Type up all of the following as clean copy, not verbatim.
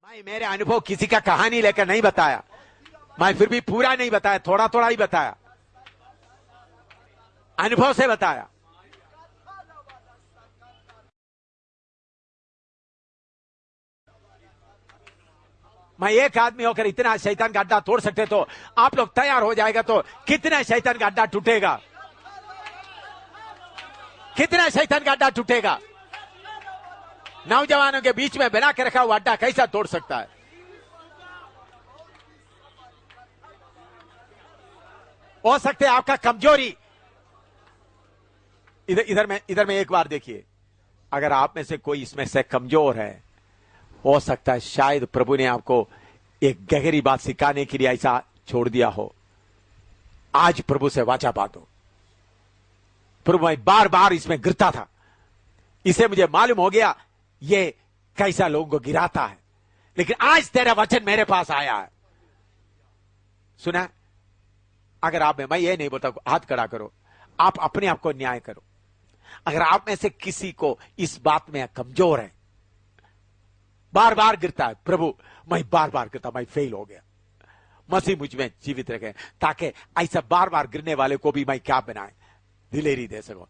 मैं मेरे अनुभव किसी का कहानी लेकर नहीं बताया, मैं फिर भी पूरा नहीं बताया, थोड़ा थोड़ा ही बताया, अनुभव से बताया। मैं एक आदमी होकर इतना शैतान का अड्डा तोड़ सकते तो आप लोग तैयार हो जाएगा तो कितना शैतान का अड्डा टूटेगा, कितना शैतान का अड्डा टूटेगा। नौजवानों के बीच में बना के रखा हुआ अड्डा कैसा तोड़ सकता है। हो सकते है आपका कमजोरी इधर में एक बार देखिए, अगर आप में से कोई इसमें से कमजोर है, हो सकता है शायद प्रभु ने आपको एक गहरी बात सिखाने के लिए ऐसा छोड़ दिया हो। आज प्रभु से वाचा बात हो, प्रभु मैं बार बार इसमें गिरता था, इसे मुझे मालूम हो गया ये कैसा लोगों को गिराता है, लेकिन आज तेरा वचन मेरे पास आया है। सुना, अगर आप में, मैं ये नहीं बोलता हाथ खड़ा करो, आप अपने आप को न्याय करो। अगर आप में से किसी को इस बात में कमजोर है, बार बार गिरता है, प्रभु मैं बार बार गिरता, मैं फेल हो गया, मसीह मुझ में जीवित रखे ताकि ऐसा बार बार गिरने वाले को भी मैं क्या बनाए, दिलेरी दे सको।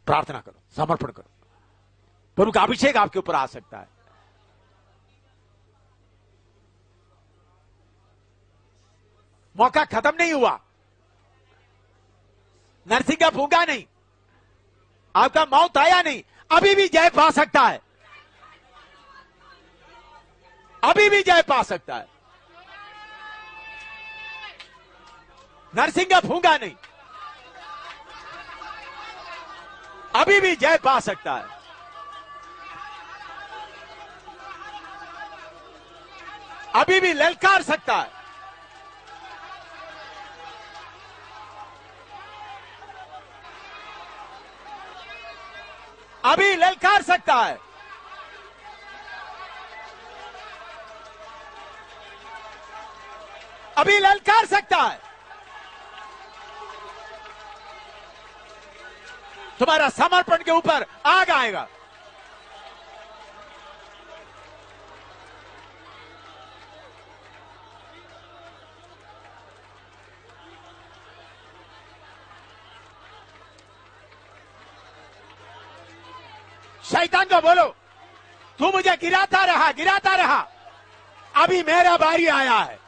प्रार्थना करो, समर्पण करो, प्रभु का अभिषेक आपके ऊपर आ सकता है। मौका खत्म नहीं हुआ, नरसिंह का फूंका नहीं, आपका मौत आया नहीं, अभी भी जय पा सकता है, अभी भी जय पा सकता है। नरसिंह का फूंका नहीं, अभी भी जय पा सकता है। अभी भी ललकार सकता है। अभी ललकार सकता है। अभी ललकार सकता है। तुम्हारा समर्पण के ऊपर आग आएगा। शैतान को बोलो, तू मुझे गिराता रहा, अभी मेरा बारी आया है,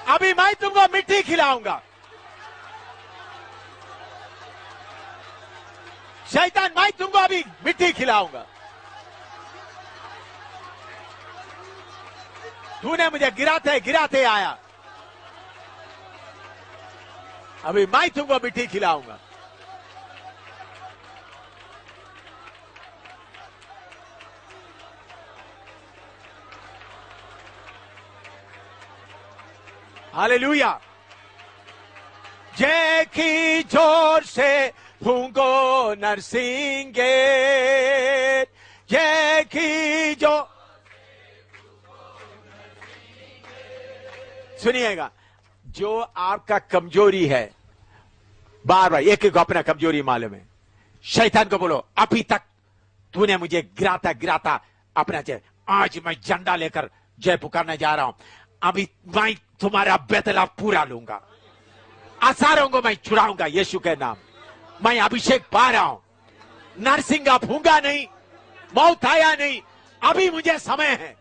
अभी मैं तुमको मिट्टी खिलाऊंगा। शैतान, मैं तुमको अभी मिट्टी खिलाऊंगा। तूने मुझे गिराते आया, अभी मैं तुमको मिट्टी खिलाऊंगा। हालेलुया। जय की जोर से फूंको नरसिंह, जय की जो, सुनिएगा, जो आपका कमजोरी है, बार बार एक एक अपना कमजोरी मालूम है, शैतान को बोलो, अभी तक तूने मुझे गिराता अपना जय, आज मैं झंडा लेकर जय पुकारने जा रहा हूं, अभी मैं तुम्हारा बेतला पूरा लूंगा, आसारों को मैं छुड़ाऊंगा यीशु के नाम। मैं अभिषेक पा रहा हूं, नरसिंह का फूंका नहीं, मौत आया नहीं, अभी मुझे समय है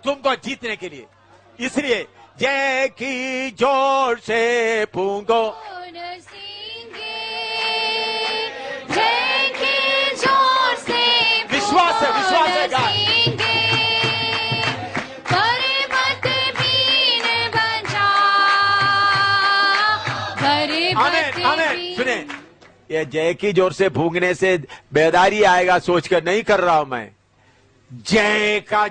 तुमको जीतने के लिए। इसलिए जय की जोर से फूंको, जय की जोर से विश्वास है गाय। आमीन। सुने, ये जय की जोर से भूंगने से बेदारी आएगा सोचकर नहीं कर रहा हूं मैं, जय का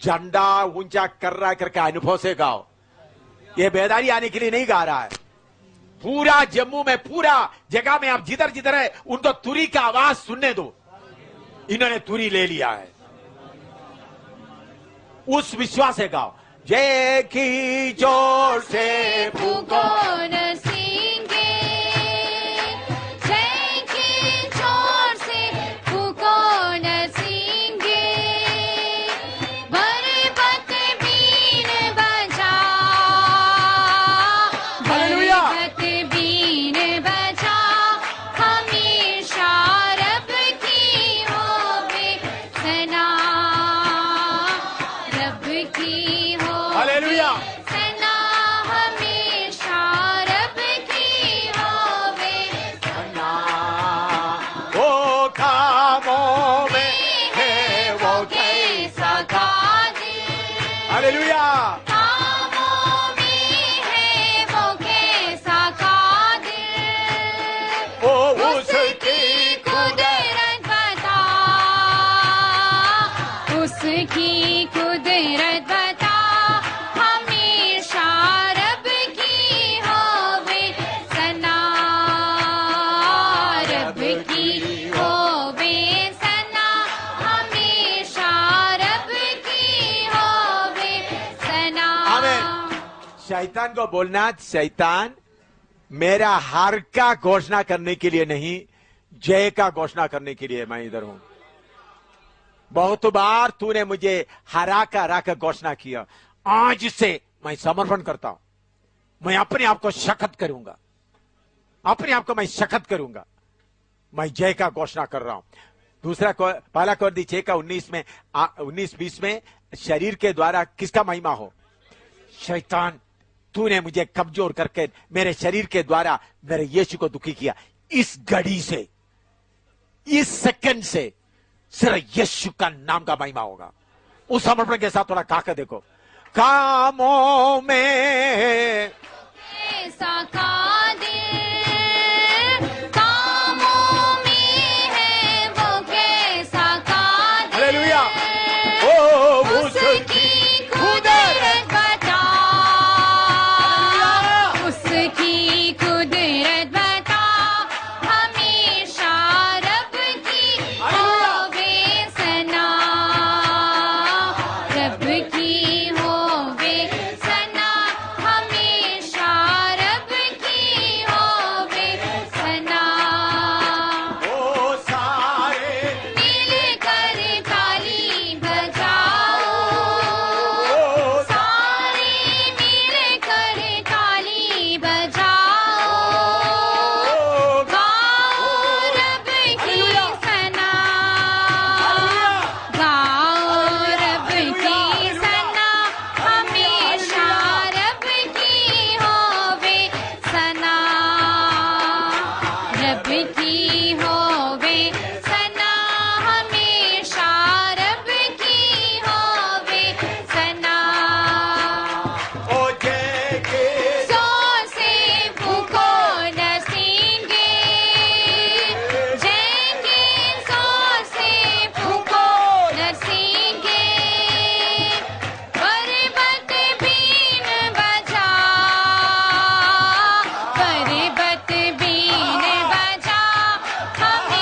झंडा ऊंचा कर रहा है करके अनुभव से गाओ। ये बेदारी आने के लिए नहीं गा रहा है। पूरा जम्मू में, पूरा जगह में आप जिधर जिधर है उनको तुरी का आवाज सुनने दो। इन्होंने तुरी ले लिया है, उस विश्वास से गाओ। जय की जोर से फूंको, शैतान को बोलना, शैतान मेरा हार का घोषणा करने के लिए नहीं, जय का घोषणा करने के लिए मैं इधर हूं। बहुत बार तूने मुझे हरा कर घोषणा किया, आज से मैं समर्पण करता हूं। मैं अपने आप को शक्त करूंगा, अपने आप को मैं शक्त करूंगा। मैं जय का घोषणा कर रहा हूं। दूसरा पहला कोरिन्थी 6 का 19-20 में शरीर के द्वारा किसका महिमा हो? शैतान, तूने मुझे कमजोर करके मेरे शरीर के द्वारा मेरे यीशु को दुखी किया। इस घड़ी से, इस सेकंड से सिर्फ यीशु का नाम का महिमा होगा। उस समर्पण के साथ थोड़ा काका देखो। कामों में ऐसा का दिल, कामों में है वो कैसा का दिल। हालेलुया। ओ उसकी कुदरत बता, उसकी कुदरत बता, हमेशा रब की होवे सना, रब की होवे सना, हमेशा रब की होवे सना। ओ सारे मिलकर ताली बजाओ, ओ सारे मिलकर ताली बजाओ, गाओ रब की सना, गाओ रब की सना, हमेशा रब की होवे सना, रब की होवे सना, हमेशा रब की होवे सना। ओ जय के जोर से फूको नसींगे, जय के जोर से फूको नसींगे, पर्वत बीन बजा, पर्वत बीन बजा, हमेशा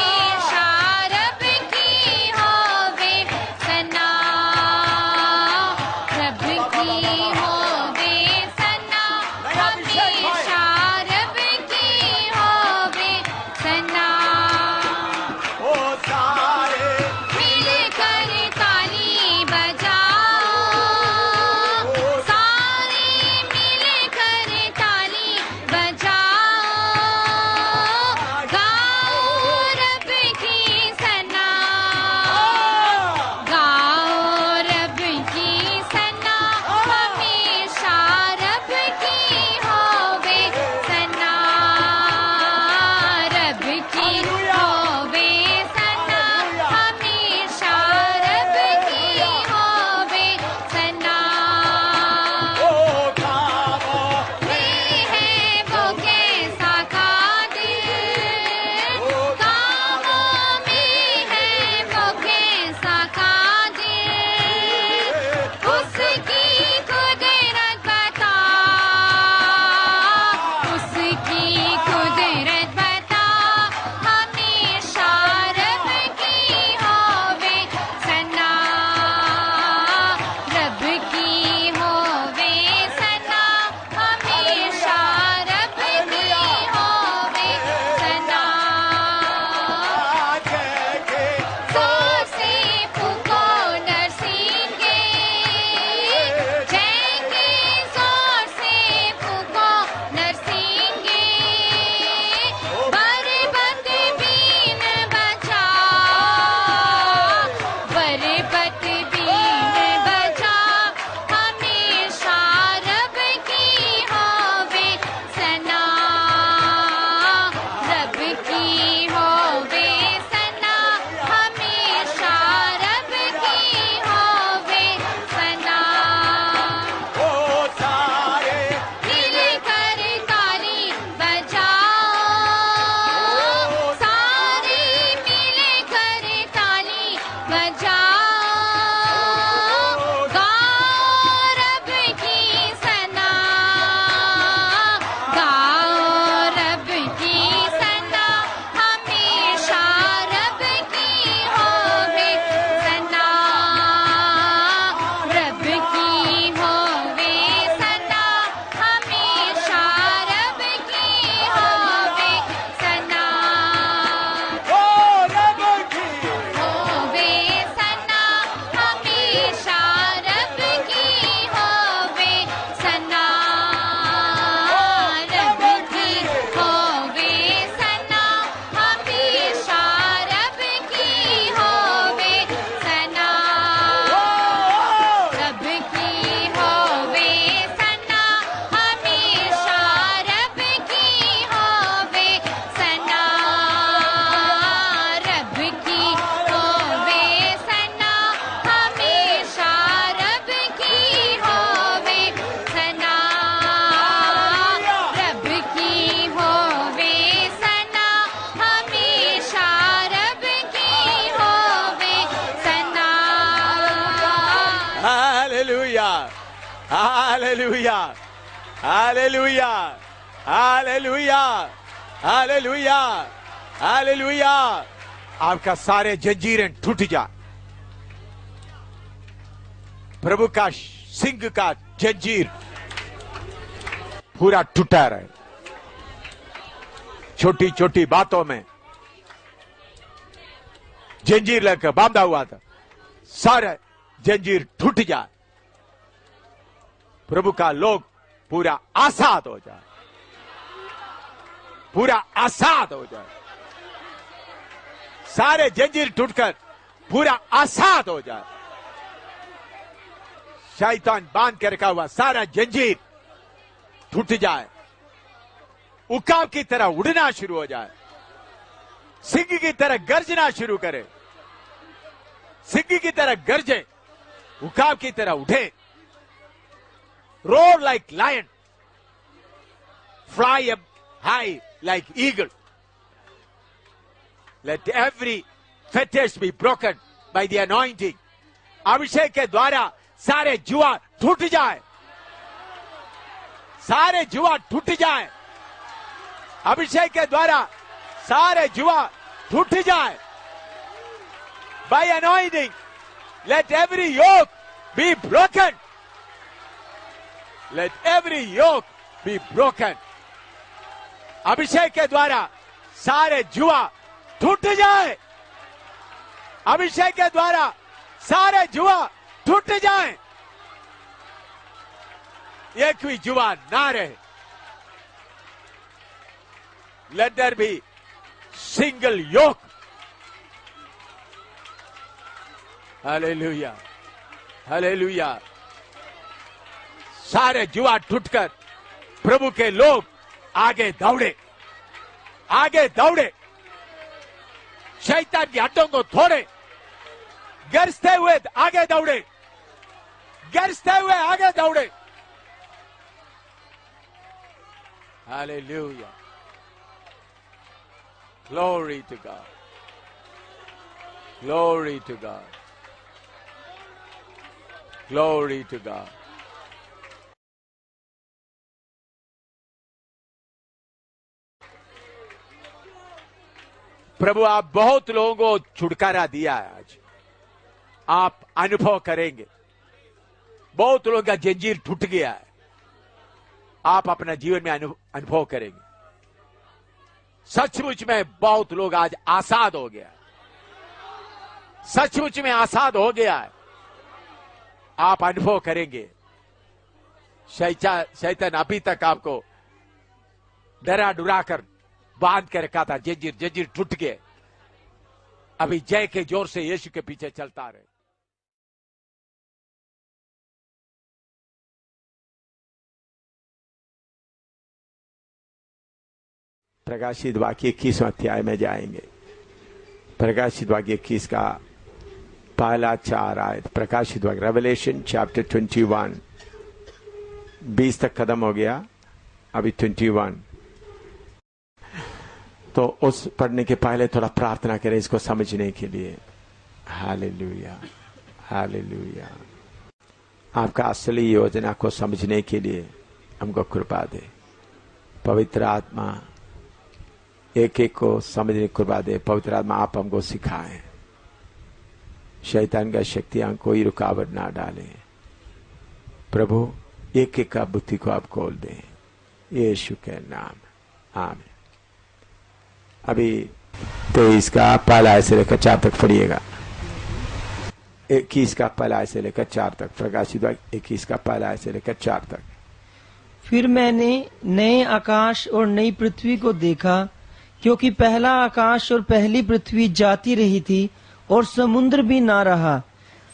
hallelujah, hallelujah, hallelujah, hallelujah, hallelujah. आपका सारे जंजीरें टूट जा। प्रभु का सिंह का जंजीर पूरा टूटा रहे। छोटी छोटी बातों में जंजीर लेकर बांधा हुआ था, सारा जंजीर टूट जाए। प्रभु का लोग पूरा आजाद हो जाए, पूरा आजाद हो जाए। सारे जंजीर टूटकर पूरा आजाद हो जाए। शैतान बांध के रखा हुआ सारा जंजीर टूट जाए, उकाब की तरह उड़ना शुरू हो जाए, सिंह की तरह गर्जना शुरू करे, सिंह की तरह गर्जे, उकाब की तरह उठे। Roar like lion, fly up high like eagle. Let every fetish be broken by the anointing. अभिषेक के द्वारा सारे जुआ टूट जाए, सारे जुआ टूट जाए। अभिषेक के द्वारा सारे जुआ टूट जाए। By anointing, let every yoke be broken. Let every yoke be broken. अभिषेक के द्वारा सारे जुआ टूट जाए। अभिषेक के द्वारा सारे जुआ टूट जाए। एक भी जुआ ना रहे। Let there be single yoke. Hallelujah, hallelujah. सारे जुआ टूटकर प्रभु के लोग आगे दौड़े, आगे दौड़े। शैतान की हड्डों को तोड़े, गरजते हुए आगे दौड़े, गरजते हुए आगे दौड़े। Hallelujah, glory to God, glory to God, glory to God. प्रभु आप बहुत लोगों को छुटकारा दिया है। आज आप अनुभव करेंगे, बहुत लोगों का जंजीर टूट गया है। आप अपना जीवन में अनुभव करेंगे। सचमुच में बहुत लोग आज आजाद हो गया, सचमुच में आजाद हो गया है। आप अनुभव करेंगे। शैतान अभी तक आपको डरा डुरा कर बांध के रखा था, जंजीर जंजीर टूट गए। अभी जय के जोर से यीशु के पीछे चलता रहे। प्रकाशित वाक्य 21 अध्याय में जाएंगे। प्रकाशित वाक्य 21 का पहला 4 आयत। प्रकाशित वाक्य रेवलेशन चैप्टर 21, 20 तक खत्म हो गया, अभी 21। तो उस पढ़ने के पहले थोड़ा प्रार्थना करें इसको समझने के लिए। Hallelujah, hallelujah. आपका असली योजना को समझने के लिए हमको कृपा दे। पवित्र आत्मा एक एक को समझने की कृपा दे। पवित्र आत्मा आप हमको सिखाएं। शैतान का शक्तियां कोई रुकावट ना डाले। प्रभु एक एक का बुद्धि को आप खोल दें, यीशु के नाम, आमीन। अभी 23 का पहला से लेकर 4 तक पढ़िएगा। 21 का पहला से लेकर 4 तक। प्रकाशित 21 का पहला से लेकर 4 तक। फिर मैंने नए आकाश और नई पृथ्वी को देखा, क्योंकि पहला आकाश और पहली पृथ्वी जाती रही थी और समुद्र भी ना रहा।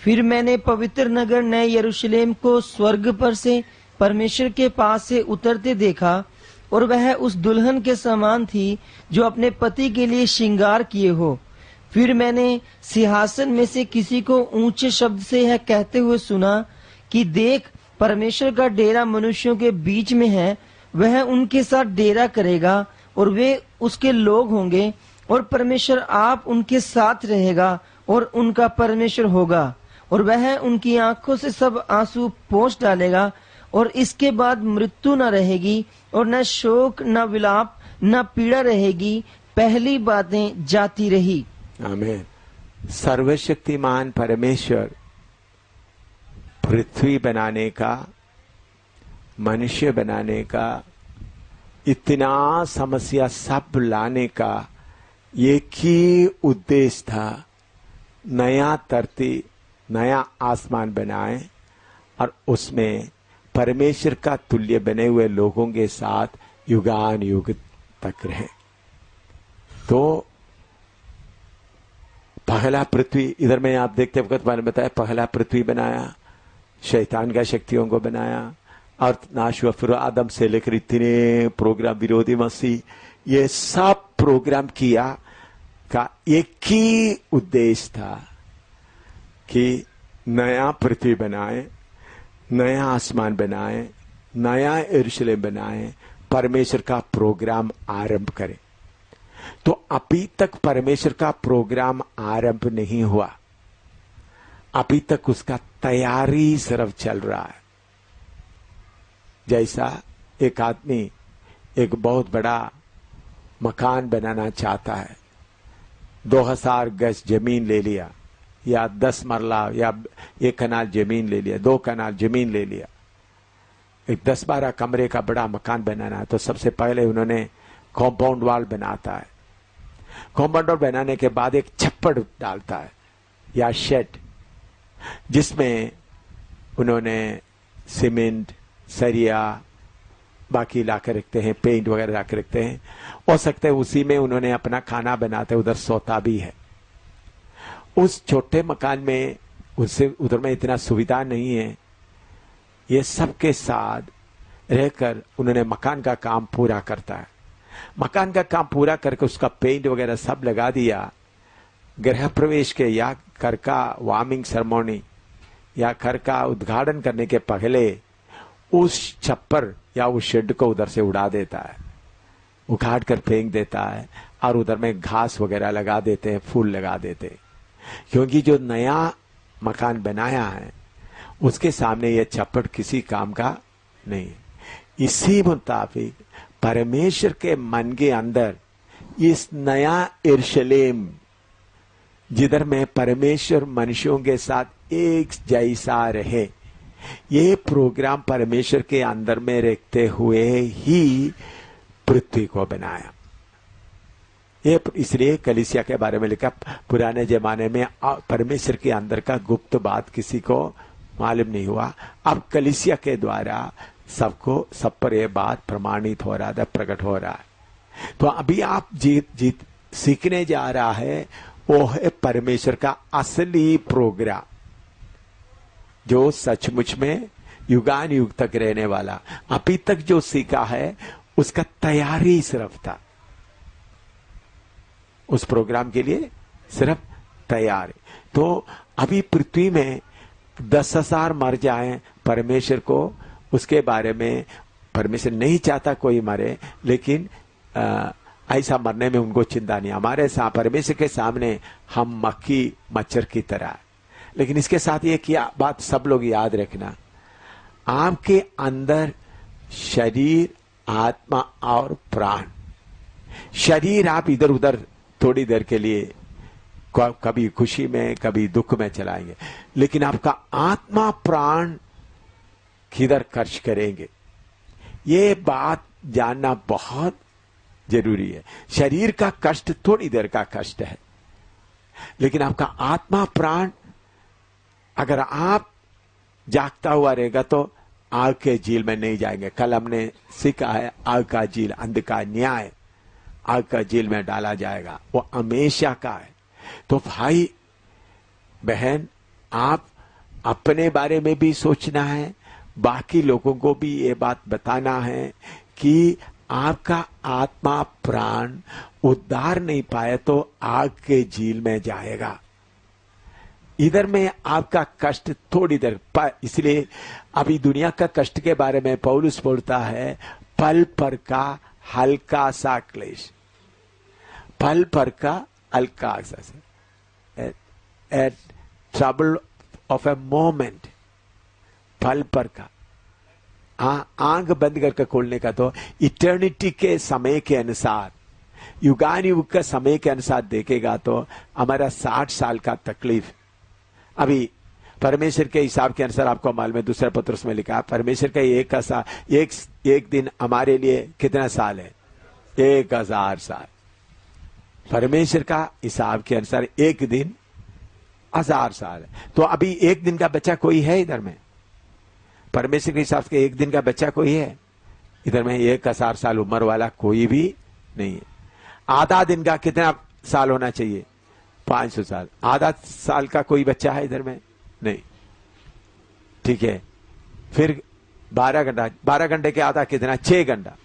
फिर मैंने पवित्र नगर नए यरूशलेम को स्वर्ग पर से परमेश्वर के पास से उतरते देखा, और वह उस दुल्हन के समान थी जो अपने पति के लिए श्रृंगार किए हो। फिर मैंने सिंहासन में से किसी को ऊंचे शब्द से यह कहते हुए सुना कि देख, परमेश्वर का डेरा मनुष्यों के बीच में है। वह उनके साथ डेरा करेगा और वे उसके लोग होंगे, और परमेश्वर आप उनके साथ रहेगा और उनका परमेश्वर होगा। और वह उनकी आंखों से सब आंसू पोंछ डालेगा और इसके बाद मृत्यु न रहेगी और न शोक न विलाप न पीड़ा रहेगी, पहली बातें जाती रही। आमीन। सर्वशक्तिमान परमेश्वर पृथ्वी बनाने का, मनुष्य बनाने का, इतना समस्या सब लाने का एक ही उद्देश्य था, नया धरती, नया आसमान बनाए और उसमें परमेश्वर का तुल्य बने हुए लोगों के साथ युगान युग तक रहे। तो पहला पृथ्वी, इधर में आप देखते वक्त मैंने बताया, पहला पृथ्वी बनाया, शैतान का शक्तियों को बनाया और नाश हुआ। फिर आदम से लेकर इतने प्रोग्राम, विरोधी मसीह, ये सब प्रोग्राम किया का एक ही उद्देश्य था कि नया पृथ्वी बनाए, नया आसमान बनाए, नया यरूशलेम बनाए, परमेश्वर का प्रोग्राम आरंभ करें। तो अभी तक परमेश्वर का प्रोग्राम आरंभ नहीं हुआ, अभी तक उसका तैयारी सिर्फ चल रहा है। जैसा एक आदमी एक बहुत बड़ा मकान बनाना चाहता है, 2000 गज जमीन ले लिया या 10 मरला या 1 कनाल जमीन ले लिया, 2 कनाल जमीन ले लिया, एक 10-12 कमरे का बड़ा मकान बनाना है, तो सबसे पहले उन्होंने कॉम्पाउंड वॉल बनाता है। कॉम्पाउंड वॉल बनाने के बाद एक छप्पड़ डालता है या शेड, जिसमें उन्होंने सीमेंट, सरिया बाकी लाकर रखते हैं, पेंट वगैरह लाकर रखते हैं। हो सकता है उसी में उन्होंने अपना खाना बनाते, उधर सोता भी है। उस छोटे मकान में उससे उधर में इतना सुविधा नहीं है। ये सबके साथ रहकर उन्होंने मकान का काम पूरा करता है। मकान का काम पूरा करके उसका पेंट वगैरह सब लगा दिया। गृह प्रवेश के या घर का वार्मिंग सेरेमनी या घर का उद्घाटन करने के पहले उस छप्पर या उस शेड को उधर से उड़ा देता है, उखाड़ कर फेंक देता है और उधर में घास वगैरह लगा देते हैं, फूल लगा देते हैं, क्योंकि जो नया मकान बनाया है उसके सामने यह छप्पर किसी काम का नहीं। इसी मुताबिक परमेश्वर के मन के अंदर इस नया यरूशलेम, जिधर में परमेश्वर मनुष्यों के साथ एक जैसा रहे, ये प्रोग्राम परमेश्वर के अंदर में रखते हुए ही पृथ्वी को बनाया। ये इसलिए कलीसिया के बारे में लिखा, पुराने जमाने में परमेश्वर के अंदर का गुप्त बात किसी को मालूम नहीं हुआ, अब कलीसिया के द्वारा सबको, सब पर यह बात प्रमाणित हो रहा है, प्रकट हो रहा है। तो अभी आप जीत सीखने जा रहा है, वो है परमेश्वर का असली प्रोग्राम, जो सचमुच में युगान युग तक रहने वाला। अभी तक जो सीखा है उसका तैयारी सिर्फ था, उस प्रोग्राम के लिए सिर्फ तैयारी। तो अभी पृथ्वी में 10,000 मर जाएं, परमेश्वर को उसके बारे में, परमेश्वर नहीं चाहता कोई मरे, लेकिन ऐसा मरने में उनको चिंता नहीं। हमारे परमेश्वर के सामने हम मक्खी मच्छर की तरह। लेकिन इसके साथ ये क्या बात सब लोग याद रखना, आपके अंदर शरीर, आत्मा और प्राण। शरीर आप इधर उधर थोड़ी देर के लिए, कभी खुशी में कभी दुख में चलाएंगे, लेकिन आपका आत्मा प्राण किधर खर्च करेंगे, ये बात जानना बहुत जरूरी है। शरीर का कष्ट थोड़ी देर का कष्ट है, लेकिन आपका आत्मा प्राण अगर आप जागता हुआ रहेगा तो आग के झील में नहीं जाएंगे। कल हमने सीखा है, आग का झील, अंध का न्याय, आग का झील में डाला जाएगा, वो हमेशा का है। तो भाई बहन, आप अपने बारे में भी सोचना है, बाकी लोगों को भी ये बात बताना है कि आपका आत्मा प्राण उद्धार नहीं पाए तो आग के झील में जाएगा। इधर में आपका कष्ट थोड़ी देर, इसलिए अभी दुनिया का कष्ट के बारे में पौलुस बोलता है, पल पर का हल्का सा क्लेश, पल पर का हल्का सा, ट्रबल ऑफ ए मोमेंट, पल पर का। आंख बंद करके खोलने का, तो इटर्निटी के समय के अनुसार, युगान युग का समय के अनुसार देखेगा तो हमारा 60 साल का तकलीफ, अभी परमेश्वर के हिसाब के अनुसार आपको मालूम है, दूसरा पत्रुस में लिखा परमेश्वर का एक दिन हमारे लिए कितना साल है? 1000 साल। परमेश्वर का हिसाब के अनुसार एक दिन 1000 साल है। तो अभी एक दिन का बच्चा कोई है इधर में? परमेश्वर के हिसाब से एक दिन का बच्चा कोई है इधर में? 1000 साल उम्र वाला कोई भी नहीं है। आधा दिन का कितना साल होना चाहिए? 500 साल। आधा साल का कोई बच्चा है इधर में? नहीं। ठीक है, फिर 12 घंटा, 12 घंटे के आधा कितना? 6 घंटा।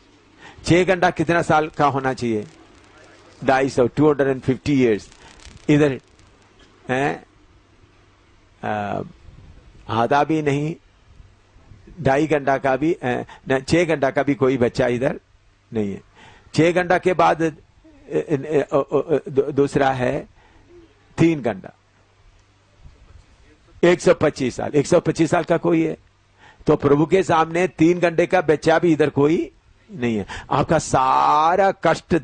6 घंटा कितना साल का होना चाहिए? 250, 250 ईयर्स। इधर है आधा भी नहीं, 2.5 घंटा का भी, 6 घंटा का भी कोई बच्चा इधर नहीं है। 6 घंटा के बाद दूसरा है 3 घंटा, 125 साल। 125 साल का कोई है? तो प्रभु के सामने 3 घंटे का बच्चा भी इधर कोई नहीं है। आपका सारा कष्ट,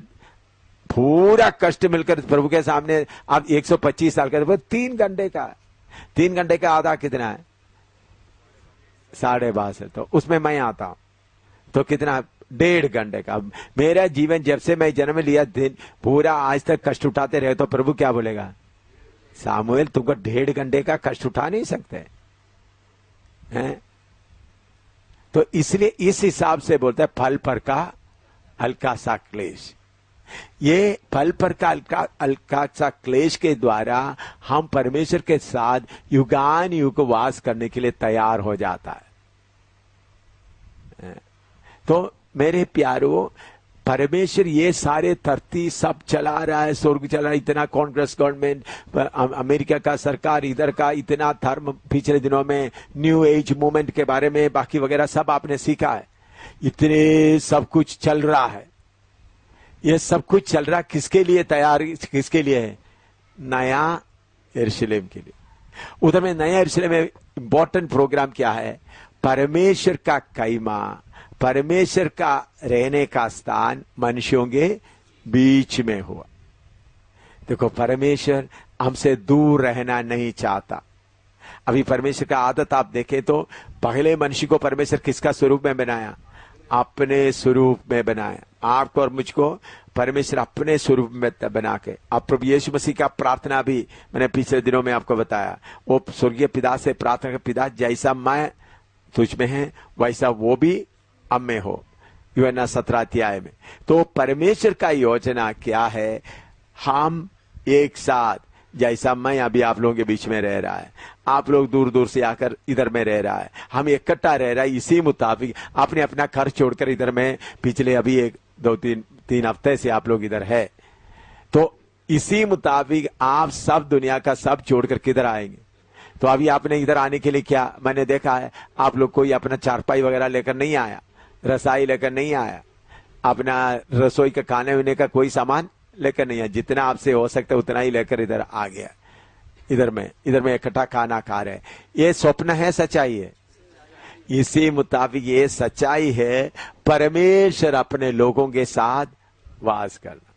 पूरा कष्ट मिलकर प्रभु के सामने आप 125 साल का, 3 घंटे का, 3 घंटे का आधा कितना है? 12.5। तो उसमें मैं आता हूं तो कितना? 1.5 घंटे का। मेरा जीवन जब से मैं जन्म लिया दिन पूरा आज तक कष्ट उठाते रहे, तो प्रभु क्या बोलेगा? सामुएल तुमको 1.5 घंटे का कष्ट उठा नहीं सकते हैं? तो इसलिए इस हिसाब से बोलते हैं फल पर का हल्का सा क्लेश। ये फल पर का हल्का सा क्लेश के द्वारा हम परमेश्वर के साथ युगान युग वास करने के लिए तैयार हो जाता है। तो मेरे प्यारों, परमेश्वर ये सारे धरती सब चला रहा है, स्वर्ग चला रहा है, इतना कांग्रेस गवर्नमेंट, अमेरिका का सरकार, इधर का इतना धर्म, पिछले दिनों में न्यू एज मूवमेंट के बारे में बाकी वगैरह सब आपने सीखा है। इतने सब कुछ चल रहा है। ये सब कुछ चल रहा किसके लिए? तैयार किसके लिए है? नया यरूशलेम के लिए। उधर में नया यरूशलेम में इंपॉर्टेंट प्रोग्राम क्या है? परमेश्वर का कईमा, परमेश्वर का रहने का स्थान मनुष्यों के बीच में हुआ। देखो, परमेश्वर हमसे दूर रहना नहीं चाहता। अभी परमेश्वर का आदत आप देखें तो पहले मनुष्य को परमेश्वर किसका स्वरूप में बनाया? अपने स्वरूप में बनाया। आपको और मुझको परमेश्वर अपने स्वरूप में बना के, अब प्रभु यीशु मसीह का प्रार्थना भी मैंने पिछले दिनों में आपको बताया। वो स्वर्गीय पिता से प्रार्थना कर, पिता जैसा मैं तुझ में है वैसा वो भी अब में हो, यूहन्ना 17 अध्याय में। तो परमेश्वर का योजना क्या है? हम एक साथ, जैसा मैं अभी आप लोगों के बीच में रह रहा है, आप लोग दूर दूर से आकर इधर में रह रहा है, हम इकट्ठा रह रहा है, इसी मुताबिक आपने अपना घर छोड़कर इधर में पिछले अभी 1-2-3 हफ्ते से आप लोग इधर है, तो इसी मुताबिक आप सब दुनिया का सब छोड़कर किधर आएंगे? तो अभी आपने इधर आने के लिए क्या मैंने देखा है, आप लोग कोई अपना चारपाई वगैरह लेकर नहीं आया, रसाई लेकर नहीं आया, अपना रसोई का खाने पीने का कोई सामान लेकर नहीं आया। जितना आपसे हो सकता है उतना ही लेकर इधर आ गया। इधर में इकट्ठा खाना खा रहे। ये स्वप्न है, सच्चाई है? इसी मुताबिक ये सच्चाई है, परमेश्वर अपने लोगों के साथ वास करना।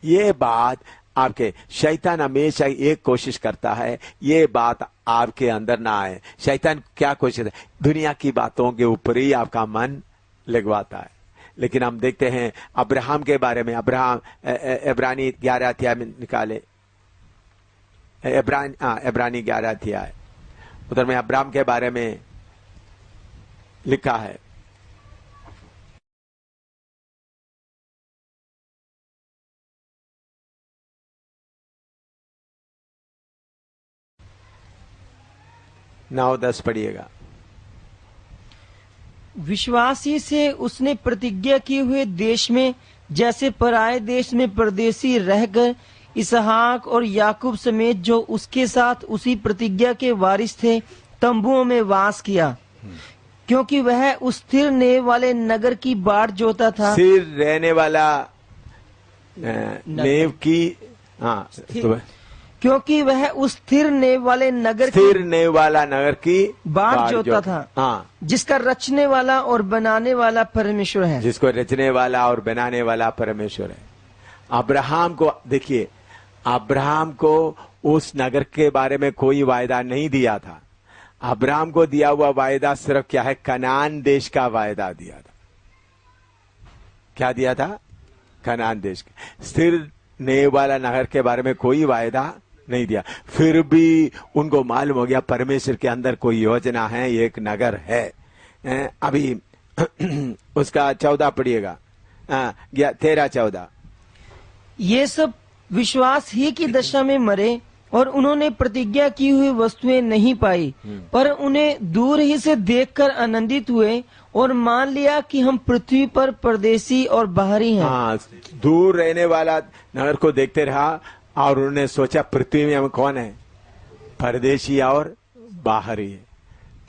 ये बात आपके, शैतान हमेशा एक कोशिश करता है ये बात आपके अंदर ना आए। शैतान क्या कोशिश है? दुनिया की बातों के ऊपर ही आपका मन लगवाता है। लेकिन हम देखते हैं अब्राहम के बारे में, अब्राहम इब्रानी 11 अध्याय में निकाले, इब्रानी 11 अध्याय, उधर में अब्राहम के बारे में लिखा है। नौ 10 पढ़िएगा। विश्वासी से उसने प्रतिज्ञा किए हुए देश में, जैसे पराये देश में परदेसी रहकर इसहाक और याकूब समेत जो उसके साथ उसी प्रतिज्ञा के वारिस थे, तंबुओं में वास किया, क्योंकि वह उस स्थिर रहने वाले नगर की बाट जोता था। स्थिर रहने वाला नेव की, हाँ, क्योंकि वह उस स्थिर नेव वाले नगर की स्थिर नेव वाला नगर की बाढ़ जोता था। हाँ, जिसका रचने वाला और बनाने वाला परमेश्वर है। जिसको रचने वाला और बनाने वाला परमेश्वर है। अब्राहम को देखिए, अब्राहम को उस नगर के बारे में कोई वायदा नहीं दिया था। अब्राहम को दिया हुआ वायदा सिर्फ क्या है, कनान देश का वायदा दिया था। क्या दिया था? कनान देश का। स्थिर नेव वाला नगर के बारे में कोई वायदा नहीं दिया। फिर भी उनको मालूम हो गया परमेश्वर के अंदर कोई योजना है, एक नगर है। अभी उसका 14 पढ़िएगा, 13-14। ये सब विश्वास ही की दशा में मरे और उन्होंने प्रतिज्ञा की हुई वस्तुएं नहीं पाई, पर उन्हें दूर ही से देखकर आनंदित हुए और मान लिया कि हम पृथ्वी पर परदेसी और बाहरी हैं। हाँ, दूर रहने वाला नगर को देखते रहा और उन्होंने सोचा पृथ्वी में हम कौन है, परदेशी और बाहरी है,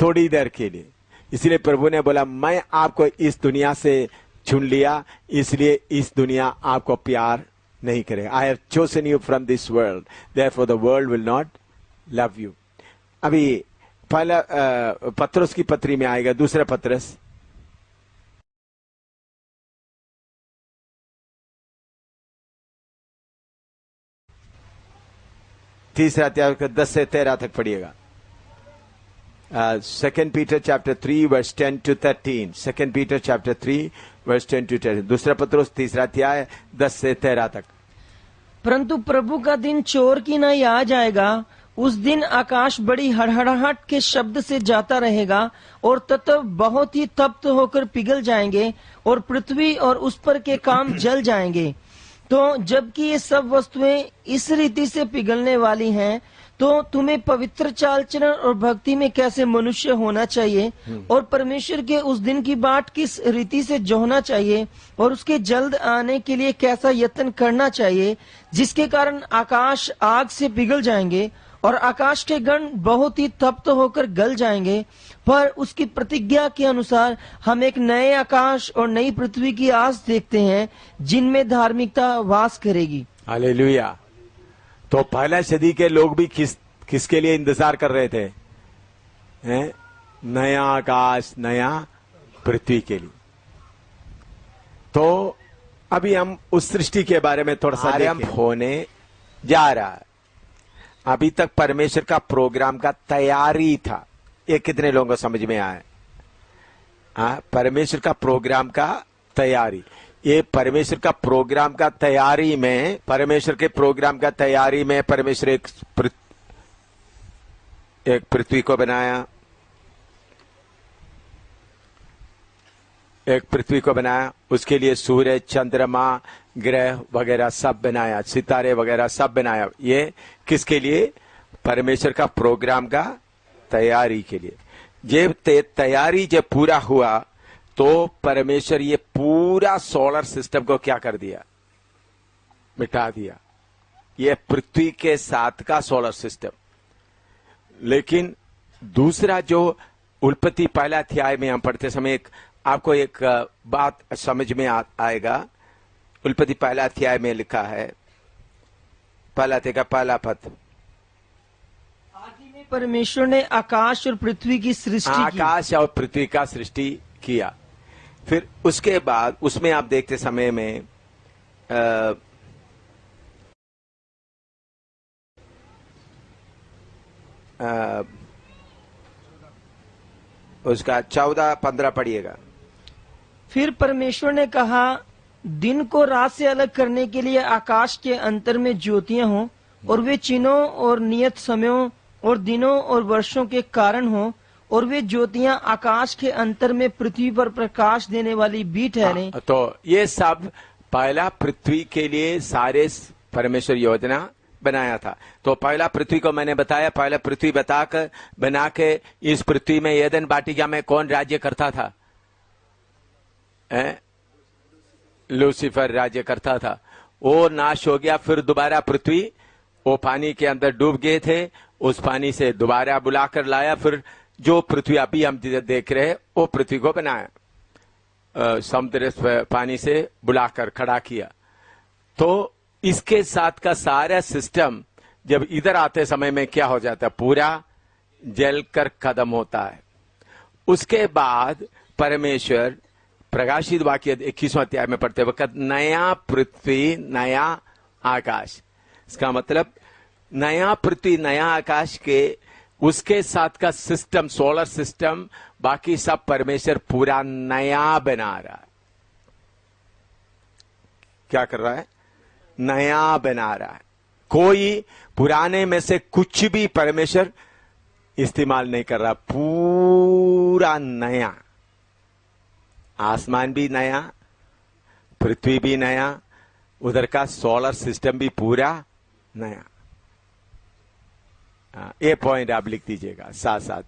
थोड़ी देर के लिए। इसलिए प्रभु ने बोला मैं आपको इस दुनिया से चुन लिया, इसलिए इस दुनिया आपको प्यार नहीं करेगा। I have chosen you from this world, therefore the world will not love you. अभी पहला पत्रस की पत्री में आएगा, दूसरा पत्रस तीसरा अध्याय 10 से 13 तक पढ़िएगा। 2 Peter chapter 3 verse 10 to 13। 2 Peter chapter 3 verse 10 to 13। दूसरा पत्रोस तीसरा अध्याय 10 से 13 तक। परंतु प्रभु का दिन चोर की नाई आ जाएगा। उस दिन आकाश बड़ी हड़हड़ाहट के शब्द से जाता रहेगा और तत्व बहुत ही तप्त होकर पिघल जाएंगे और पृथ्वी और उस पर के काम जल जाएंगे। तो जबकि ये सब वस्तुएं इस रीति से पिघलने वाली हैं, तो तुम्हें पवित्र चाल चलन और भक्ति में कैसे मनुष्य होना चाहिए और परमेश्वर के उस दिन की बाट किस रीति से जोहना चाहिए और उसके जल्द आने के लिए कैसा यत्न करना चाहिए, जिसके कारण आकाश आग से पिघल जाएंगे और आकाश के गण बहुत ही तप्त होकर गल जाएंगे। पर उसकी प्रतिज्ञा के अनुसार हम एक नए आकाश और नई पृथ्वी की आस देखते हैं जिनमें धार्मिकता वास करेगी। हालेलुया। तो पहला सदी के लोग भी किसके लिए इंतजार कर रहे थे? नया आकाश नया पृथ्वी के लिए। तो अभी हम उस सृष्टि के बारे में थोड़ा सा आरंभ होने जा रहा है। अभी तक परमेश्वर का प्रोग्राम का तैयारी था। ये कितने लोगों को समझ में आया? परमेश्वर का प्रोग्राम का तैयारी। ये परमेश्वर का प्रोग्राम का तैयारी में, परमेश्वर के प्रोग्राम का तैयारी में परमेश्वर एक पृथ्वी को बनाया, एक पृथ्वी को बनाया। उसके लिए सूर्य, चंद्रमा, ग्रह वगैरह सब बनाया, सितारे वगैरह सब बनाया। ये किसके लिए? परमेश्वर का प्रोग्राम का तैयारी के लिए। जब तैयारी जब पूरा हुआ तो परमेश्वर ये पूरा सोलर सिस्टम को क्या कर दिया? मिटा दिया। ये पृथ्वी के साथ का सोलर सिस्टम। लेकिन दूसरा जो उत्पत्ति पहला अध्याय में हम पढ़ते समय आपको एक बात समझ में आएगा। उत्पत्ति पहला अध्याय में लिखा है, पहला अध्याय का पहला पद, आदि में परमेश्वर ने आकाश और पृथ्वी की सृष्टि की। आकाश और पृथ्वी का सृष्टि किया। फिर उसके बाद उसमें आप देखते समय में उसका 14-15 पढ़िएगा। फिर परमेश्वर ने कहा, दिन को रात से अलग करने के लिए आकाश के अंतर में ज्योतियां हों और वे चिन्हों और नियत समयों और दिनों और वर्षों के कारण हों, और वे ज्योतियां आकाश के अंतर में पृथ्वी पर प्रकाश देने वाली भी ठहरें। तो ये सब पहला पृथ्वी के लिए सारे परमेश्वर योजना बनाया था। तो पहला पृथ्वी को मैंने बताया, पहला पृथ्वी बना के इस पृथ्वी में एदन वाटिका में कौन राज्य करता था? लूसीफर राज्य करता था। वो नाश हो गया। फिर दोबारा पृथ्वी, वो पानी के अंदर डूब गए थे, उस पानी से दोबारा बुलाकर लाया। फिर जो पृथ्वी अभी हम देख रहे हैं वो पृथ्वी को बनाया, समुद्र पानी से बुलाकर खड़ा किया। तो इसके साथ का सारा सिस्टम जब इधर आते समय में क्या हो जाता है, पूरा जलकर खत्म होता है। उसके बाद परमेश्वर प्रकाशित वाक्य 21वां अध्याय में पढ़ते वक्त नया पृथ्वी नया आकाश, इसका मतलब नया पृथ्वी नया आकाश के उसके साथ का सिस्टम, सोलर सिस्टम, बाकी सब परमेश्वर पूरा नया बना रहा है। क्या कर रहा है? नया बना रहा है। कोई पुराने में से कुछ भी परमेश्वर इस्तेमाल नहीं कर रहा, पूरा नया। आसमान भी नया, पृथ्वी भी नया, उधर का सोलर सिस्टम भी पूरा नया। ये पॉइंट आप लिख दीजिएगा साथ साथ।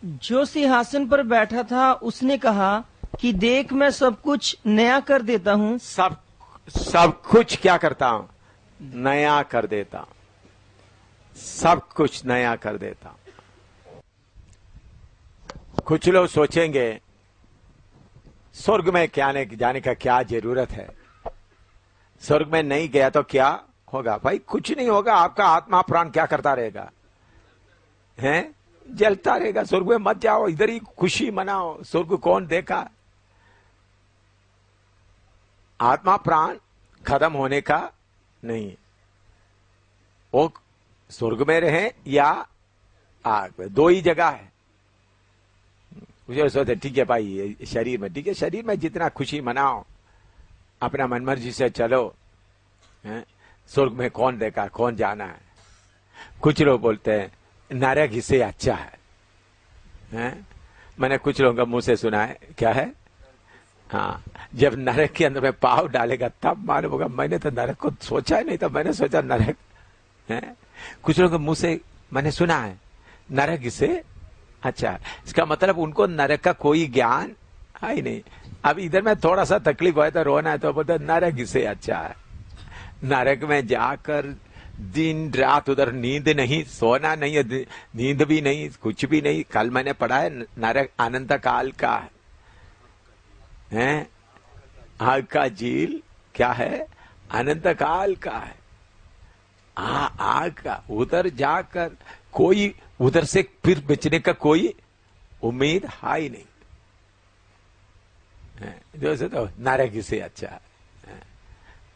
जो सिंहासन पर बैठा था उसने कहा कि देख मैं सब कुछ नया कर देता हूँ। सब कुछ क्या करता हूं? नया कर देता हूं। सब कुछ नया कर देता हूं। कुछ लोग सोचेंगे स्वर्ग में क्या जाने का क्या जरूरत है, स्वर्ग में नहीं गया तो क्या होगा? भाई कुछ नहीं होगा, आपका आत्मा प्राण क्या करता रहेगा? हैं? जलता रहेगा। स्वर्ग में मत जाओ, इधर ही खुशी मनाओ। स्वर्ग कौन देखा? आत्मा प्राण खत्म होने का नहीं है। वो स्वर्ग में रहे या आग में, दो ही जगह है। मुझे सोचते ठीक है भाई, शरीर में ठीक है, शरीर में जितना खुशी मनाओ, अपना मनमर्जी से चलो। स्वर्ग में कौन देखा, कौन जाना है? कुछ लोग बोलते हैं नरक इससे अच्छा है। मैंने कुछ लोगों का मुंह से सुना है, क्या है? हाँ, जब नरक के अंदर में पाव डालेगा तब मालूम होगा। मैंने तो नरक को सोचा ही नहीं था, मैंने सोचा नरक है। कुछ लोगों के मुंह से मैंने सुना है नरक इससे अच्छा। इसका मतलब उनको नरक का कोई ज्ञान है ही नहीं। अब इधर में थोड़ा सा तकलीफ हुआ तो रोना है तो बोलते नरक इससे अच्छा है। नरक में जाकर दिन रात उधर नींद नहीं, सोना नहीं है, नींद भी नहीं, कुछ भी नहीं। कल मैंने पढ़ा है नरक अनंत काल का है। आग का झील क्या है? अनंत काल का है। आग का उधर जाकर कोई उधर से फिर बचने का कोई उम्मीद है ही नहीं। जैसे तो नरक से अच्छा है।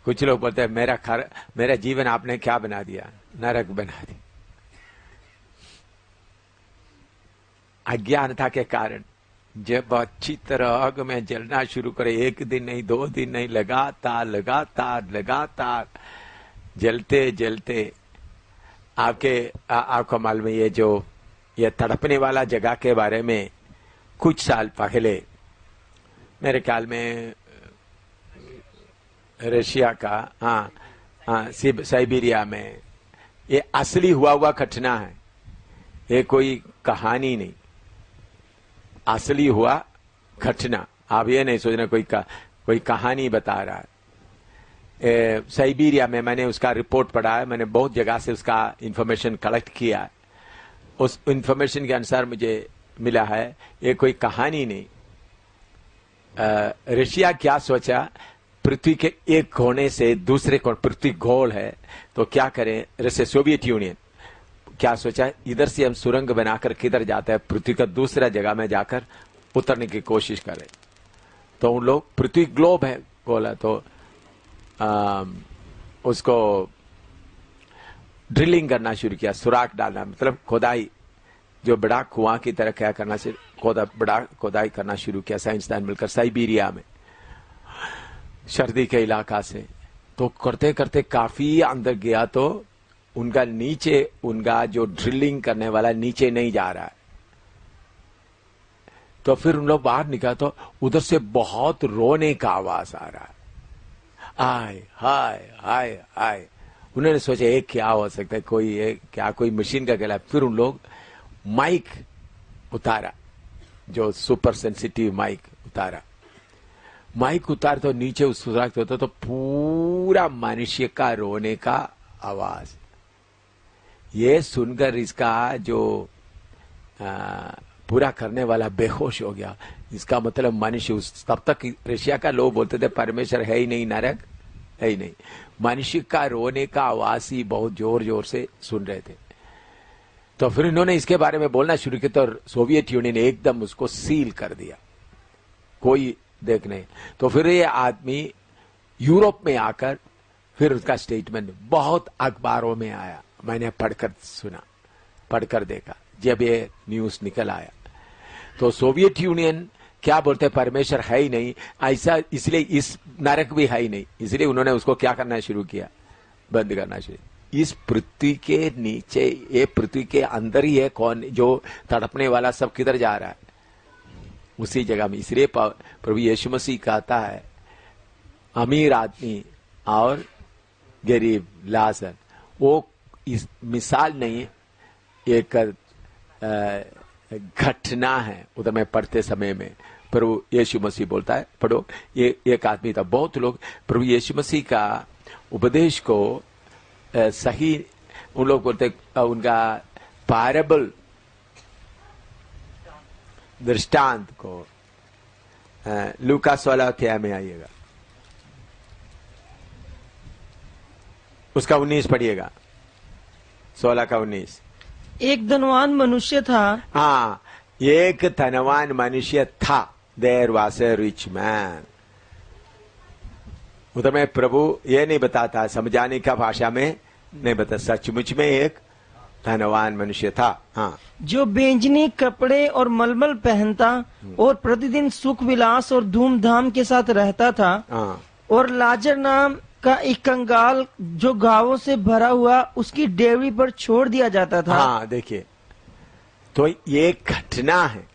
कुछ लोग बोलते हैं मेरा जीवन आपने क्या बना दिया? नरक बना दिया। अज्ञानता के कारण जब अच्छी तरह आग में जलना शुरू करे, एक दिन नहीं, 2 दिन नहीं, लगातार जलते जलते आपको मालूम है ये तड़पने वाला जगह के बारे में कुछ साल पहले मेरे ख्याल में रशिया का साइबेरिया में ये असली हुआ घटना है। ये कोई कहानी नहीं, असली हुआ घटना। आप ये नहीं सोचना कोई कहानी बता रहा है। साइबेरिया में मैंने उसका रिपोर्ट पढ़ा है, मैंने बहुत जगह से उसका इंफॉर्मेशन कलेक्ट किया है। उस इंफॉर्मेशन के अनुसार मुझे मिला है ये कोई कहानी नहीं। रशिया क्या सोचा, पृथ्वी के एक कोने से दूसरे कोने, पृथ्वी गोल है तो क्या करें, रशिया सोवियत यूनियन क्या सोचा, इधर से हम सुरंग बनाकर किधर जाते हैं, पृथ्वी का दूसरा जगह में जाकर उतरने की कोशिश करें। तो उन लोग, पृथ्वी ग्लोब है, गोल है, तो उसको ड्रिलिंग करना शुरू किया, सुराख डालना, मतलब खोदाई, जो बड़ा कुआं की तरह क्या करना से बड़ा खोदाई करना शुरू किया साइंसदान मिलकर साइबेरिया में, सर्दी के इलाका से। तो करते करते काफी अंदर गया तो उनका नीचे, उनका जो ड्रिलिंग करने वाला नीचे नहीं जा रहा है। तो फिर उन लोग बाहर निकला तो उधर से बहुत रोने का आवाज आ रहा है, आय हाय हाय हाय। उन्होंने सोचा ये क्या हो सकता है, कोई मशीन का गला। फिर उन लोग माइक उतारा, जो सुपर सेंसिटिव माइक उतारा। माइक उतार तो नीचे उस सुराख होता तो पूरा मनुष्य का रोने का आवाज। ये सुनकर इसका जो पूरा करने वाला बेहोश हो गया। इसका मतलब मनुष्य तब तक रशिया का लोग बोलते थे परमेश्वर है ही नहीं, नरक है ही नहीं। मनुष्य का रोने का आवाज ही बहुत जोर जोर से सुन रहे थे। तो फिर इन्होंने इसके बारे में बोलना शुरू किया तो सोवियत यूनियन ने एकदम उसको सील कर दिया, कोई देख नहीं। तो फिर ये आदमी यूरोप में आकर फिर उसका स्टेटमेंट बहुत अखबारों में आया, मैंने पढ़कर सुना, पढ़कर देखा जब ये न्यूज निकल आया। तो सोवियत यूनियन क्या बोलते, परमेश्वर है ही नहीं, ऐसा इसलिए इस नरक भी है ही नहीं, इसलिए उन्होंने उसको क्या करना शुरू किया, बंद करना शुरू। इस पृथ्वी के नीचे, ये पृथ्वी के अंदर ही है कौन जो तड़पने वाला, सब किधर जा रहा है, उसी जगह में। इसलिए प्रभु यीशु मसीह कहता है अमीर आदमी और गरीब लाजर, वो इस मिसाल नहीं, एक घटना है। उधर में पढ़ते समय में प्रभु यीशु मसीह बोलता है, पढ़ो, ये एक आदमी था, बहुत लोग प्रभु यीशु मसीह का उपदेश को सही, उन लोग बोलते उनका पैराबल दृष्टांत को, लूका 16 अध्याय में आइएगा, उसका 19 पढ़िएगा, 16 का 19। एक धनवान मनुष्य था। हाँ, एक धनवान मनुष्य था, there was a rich man. उधर में प्रभु ये नहीं बताता, समझाने का भाषा में नहीं बता, सचमुच में एक धनवान मनुष्य था। हाँ, जो बेंजनी कपड़े और मलमल पहनता और प्रतिदिन सुख विलास और धूमधाम के साथ रहता था। हाँ, और लाजर नाम का एक कंगाल जो घावों से भरा हुआ उसकी डेवड़ी पर छोड़ दिया जाता था। हाँ, देखिए, तो ये घटना है।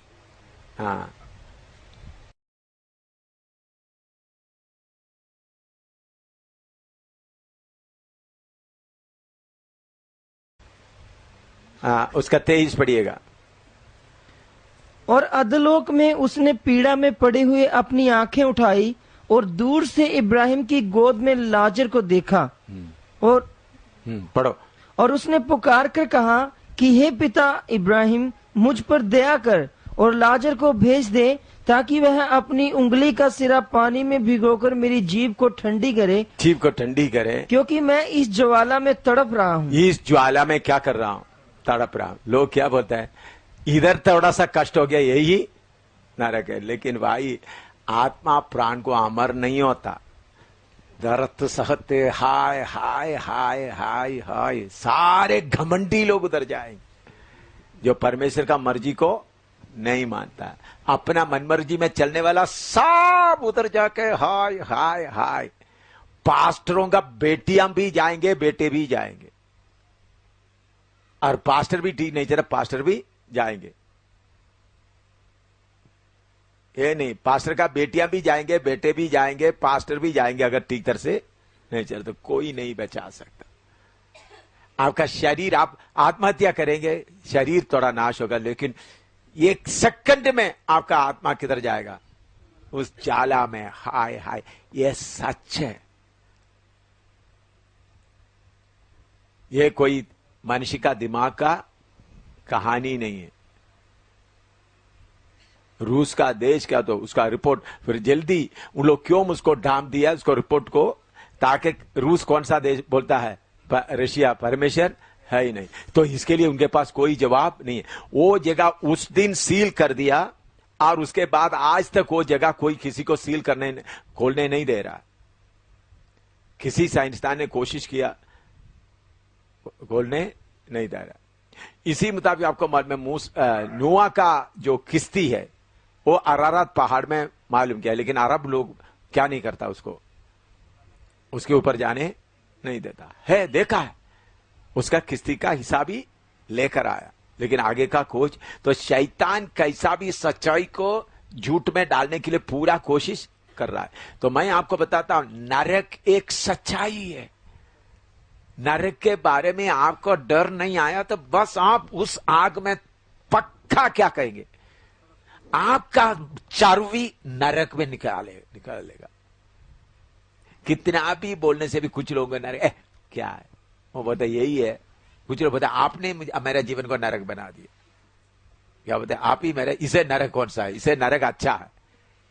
हाँ, उसका 23 पढ़िएगा। और अधलोक में उसने पीड़ा में पड़े हुए अपनी आंखें उठाई और दूर से इब्राहिम की गोद में लाजर को देखा। और पढ़ो। और उसने पुकार कर कहा कि हे पिता इब्राहिम, मुझ पर दया कर और लाजर को भेज दे, ताकि वह अपनी उंगली का सिरा पानी में भिगोकर मेरी जीभ को ठंडी करे, जीभ को ठंडी करे, क्योंकि मैं इस ज्वाला में तड़प रहा हूँ। इस ज्वाला में क्या कर रहा हूं, तड़प रहा हूं। लोग क्या बोलते हैं, इधर थोड़ा सा कष्ट हो गया, यही नरक है। लेकिन भाई, आत्मा प्राण को अमर नहीं होता, दर्द सहते हाय हाय हाय हाय हाय, सारे घमंडी लोग उधर जाएंगे। जो परमेश्वर का मर्जी को नहीं मानता, अपना मनमर्जी में चलने वाला सब उधर जाके हाय हाय हाय। पास्टरों का बेटियां भी जाएंगे, बेटे भी जाएंगे, और पास्टर भी ठीक नहीं चला, पास्टर भी जाएंगे। ये नहीं, पास्टर का बेटियां भी जाएंगे, बेटे भी जाएंगे, पास्टर भी जाएंगे, अगर ठीक तरह से नहीं चले तो कोई नहीं बचा सकता। आपका शरीर, आप आत्महत्या करेंगे, शरीर थोड़ा नाश होगा, लेकिन एक सेकंड में आपका आत्मा किधर जाएगा, उस जाला में। हाय हाय, ये सच है, ये कोई मनुष्य का दिमाग का कहानी नहीं है। रूस का देश क्या, तो उसका रिपोर्ट फिर जल्दी उन लोग क्यों उसको ढांप दिया, उसको रिपोर्ट को, ताकि रूस कौन सा देश बोलता है, रशिया परमेश्वर है ही नहीं, तो इसके लिए उनके पास कोई जवाब नहीं है। वो जगह उस दिन सील कर दिया, और उसके बाद आज तक वो जगह कोई किसी को सील करने, खोलने नहीं दे रहा। किसी साइंसदान ने कोशिश किया, खोलने नहीं दे रहा। इसी मुताबिक आपको मालूम है, नोआ का जो किश्ती है वो अरारत पहाड़ में मालूम किया, लेकिन अरब लोग क्या नहीं करता, उसको उसके ऊपर जाने नहीं देता है। देखा है, उसका किश्ती का हिसाब ही लेकर आया, लेकिन आगे का खोज। तो शैतान कैसा भी सच्चाई को झूठ में डालने के लिए पूरा कोशिश कर रहा है। तो मैं आपको बताता हूं, नरक एक सच्चाई है। नरक के बारे में आपको डर नहीं आया तो बस आप उस आग में पक्का क्या कहेंगे, आपका चारवी नरक में निकालेगा। कितना भी बोलने से भी कुछ लोगों को नरक क्या है, वो बोलते यही है। कुछ लोग बोलते आपने मेरा जीवन को नरक बना दिया। क्या बोलते हैं, आप ही मेरे, इसे नरक कौन सा है, इसे नरक अच्छा है,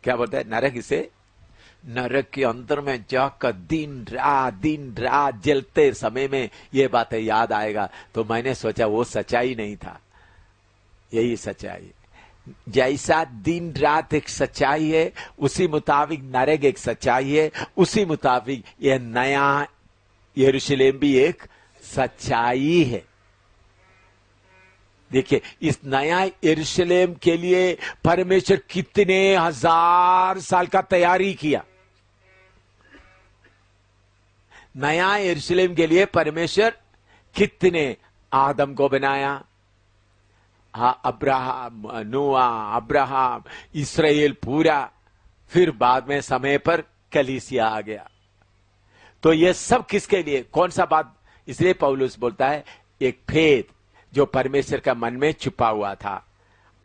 क्या बोलते हैं, नरक इसे, नरक के अंदर में जाकर दिन रात जलते समय में ये बातें याद आएगा। तो मैंने सोचा वो सच्चाई नहीं था, यही सच्चाई है। जैसा दिन रात एक सच्चाई है, उसी मुताबिक नरक एक सच्चाई है, उसी मुताबिक यह नया यरूशलेम भी एक सच्चाई है। देखिए, इस नया यरूशलेम के लिए परमेश्वर कितने हजार साल का तैयारी किया। नया यरूशलेम के लिए परमेश्वर कितने, आदम को बनाया, अब्राहम, नूह, अब्राहम, इस्राएल पूरा, फिर बाद में समय पर कलीसिया आ गया। तो ये सब किसके लिए, कौन सा बात, इसलिए पौलुस बोलता है एक भेद जो परमेश्वर का मन में छुपा हुआ था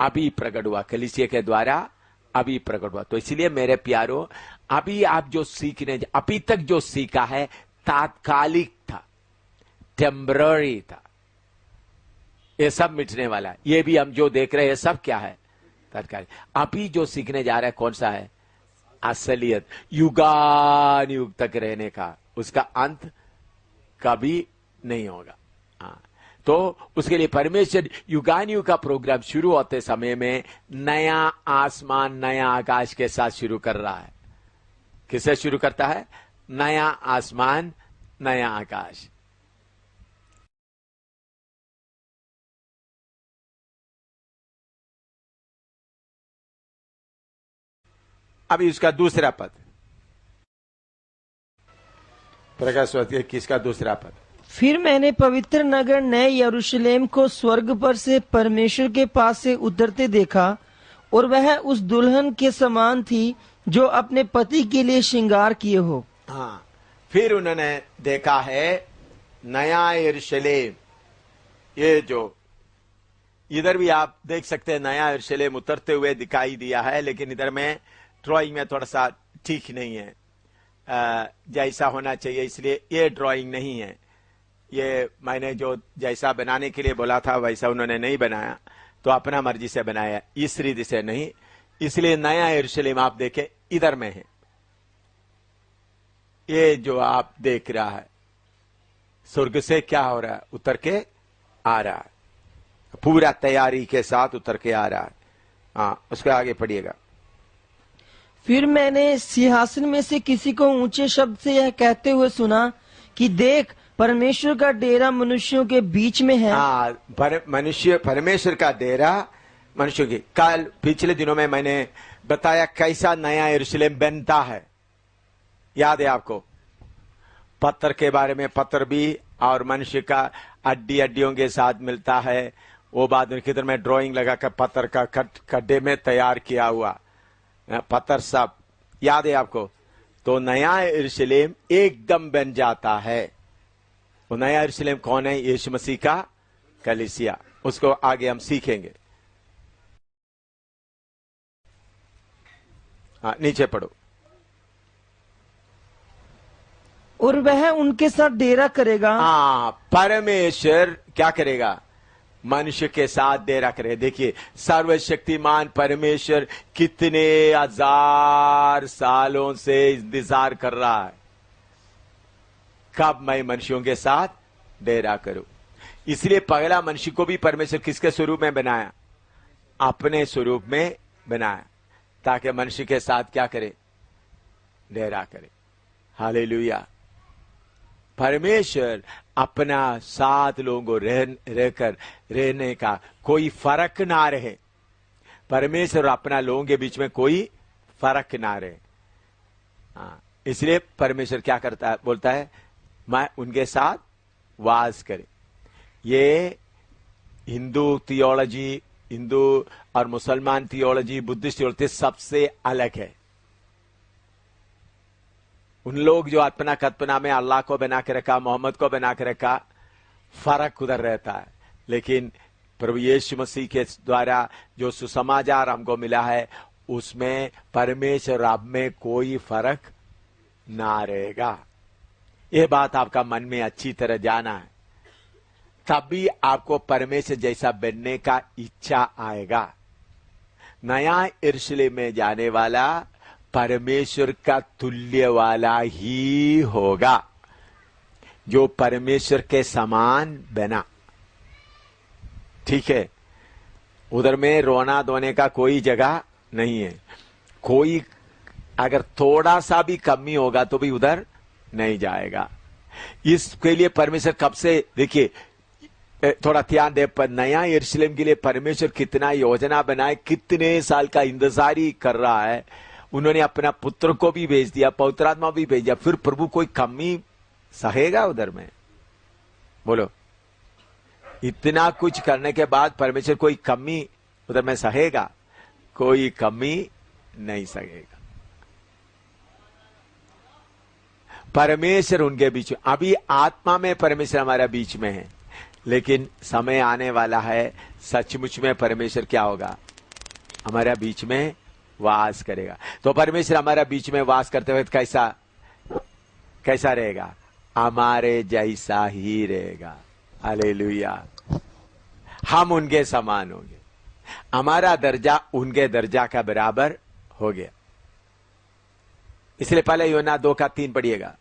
अभी प्रकट हुआ, कलीसिया के द्वारा अभी प्रकट हुआ। तो इसलिए मेरे प्यारो, अभी आप जो सीखने, अभी तक जो सीखा है तात्कालिक था, टेम्पररी था, ये सब मिटने वाला है। ये भी हम जो देख रहे हैं सब क्या है, तात्कालिक। अभी जो सीखने जा रहा है कौन सा है, असलियत, युगान युग तक रहने का, उसका अंत कभी नहीं होगा। हाँ, तो उसके लिए परमेश्वर युगान युग का प्रोग्राम शुरू होते समय में नया आसमान नया आकाश के साथ शुरू कर रहा है। किससे शुरू करता है, नया आसमान नया आकाश। अभी उसका दूसरा पद, प्रकाशवत 21 का दूसरा पद। फिर मैंने पवित्र नगर नए यरूशलेम को स्वर्ग पर से परमेश्वर के पास से उतरते देखा, और वह उस दुल्हन के समान थी जो अपने पति के लिए श्रृंगार किए हो। हाँ, फिर उन्होंने देखा है नया यरूशलेम, ये जो इधर भी आप देख सकते हैं नया यरूशलेम उतरते हुए दिखाई दिया है, लेकिन इधर में ड्राइंग में थोड़ा सा ठीक नहीं है, जैसा होना चाहिए, इसलिए ये ड्राइंग नहीं है। ये मैंने जो जैसा बनाने के लिए बोला था वैसा उन्होंने नहीं बनाया, तो अपना मर्जी से बनाया, इस रीति से नहीं। इसलिए नया यरूशलेम आप देखें इधर में है, ये जो आप देख रहा है स्वर्ग से क्या हो रहा है, उतर के आ रहा है, पूरा तैयारी के साथ उतर के आ रहा है। हाँ, उसके आगे पढ़िएगा। फिर मैंने सिंहासन में से किसी को ऊंचे शब्द से यह कहते हुए सुना कि देख, परमेश्वर का डेरा मनुष्यों के बीच में है। हाँ, परमेश्वर का डेरा मनुष्यों की। कल पिछले दिनों में मैंने बताया कैसा नया यरूशलेम बनता है, याद है आपको, पत्थर के बारे में, पत्थर भी और मनुष्य का हड्डियों के साथ मिलता है। वो बाद में किधर में ड्राइंग लगाकर पत्थर का खड्डे में तैयार किया हुआ पत्थर सब, याद है आपको। तो नया यरूशलेम एकदम बन जाता है। वो नया यरूशलेम कौन है, यीशु मसीह का कलीसिया। उसको आगे हम सीखेंगे। हाँ, नीचे पढ़ो। और वह उनके साथ डेरा करेगा। हाँ, परमेश्वर क्या करेगा, मनुष्य के साथ डेरा करे। देखिए, सर्वशक्तिमान परमेश्वर कितने हजार सालों से इंतजार कर रहा है, कब मैं मनुष्यों के साथ डेरा करूं। इसलिए पहला मनुष्य को भी परमेश्वर किसके स्वरूप में बनाया, अपने स्वरूप में बनाया, ताकि मनुष्य के साथ क्या करे, डेरा करे। हालेलुया। परमेश्वर अपना साथ लोगों को रहकर रहने का कोई फर्क ना रहे, परमेश्वर अपना लोगों के बीच में कोई फर्क ना रहे। हाँ, इसलिए परमेश्वर क्या करता है, बोलता है मैं उनके साथ वास करे। ये हिंदू थियोलॉजी, हिंदू और मुसलमान थियोलॉजी, बुद्धिस्ट थियोलॉजी सबसे अलग है। उन लोग जो अपना कल्पना में अल्लाह को बना के रखा, मोहम्मद को बना के रखा, फर्क उधर रहता है। लेकिन प्रभु यीशु मसीह के द्वारा जो सुसमाचार हमको मिला है, उसमें परमेश्वर अब में कोई फर्क ना रहेगा। ये बात आपका मन में अच्छी तरह जाना है। तभी आपको परमेश्वर जैसा बनने का इच्छा आएगा। नया यरूशलेम में जाने वाला परमेश्वर का तुल्य वाला ही होगा, जो परमेश्वर के समान बना। ठीक है, उधर में रोना धोने का कोई जगह नहीं है। कोई अगर थोड़ा सा भी कमी होगा तो भी उधर नहीं जाएगा। इसके लिए परमेश्वर कब से, देखिए थोड़ा ध्यान दे, पर नया यरूशलेम के लिए परमेश्वर कितना योजना बनाए, कितने साल का इंतजारी कर रहा है। उन्होंने अपना पुत्र को भी भेज दिया, पवित्र आत्मा भी भेज दिया, फिर प्रभु कोई कमी सहेगा उधर में? बोलो, इतना कुछ करने के बाद परमेश्वर कोई कमी उधर में सहेगा? कोई कमी नहीं सहेगा। परमेश्वर उनके बीच में, अभी आत्मा में परमेश्वर हमारा बीच में है, लेकिन समय आने वाला है सचमुच में परमेश्वर क्या होगा? हमारा बीच में वास करेगा। तो परमेश्वर हमारा बीच में वास करते हुए कैसा रहेगा? हमारे जैसा ही रहेगा। हालेलुया। हम उनके समान होंगे, हमारा दर्जा उनके दर्जा का बराबर हो गया। इसलिए पहला यूहन्ना 2:3 पढ़िएगा।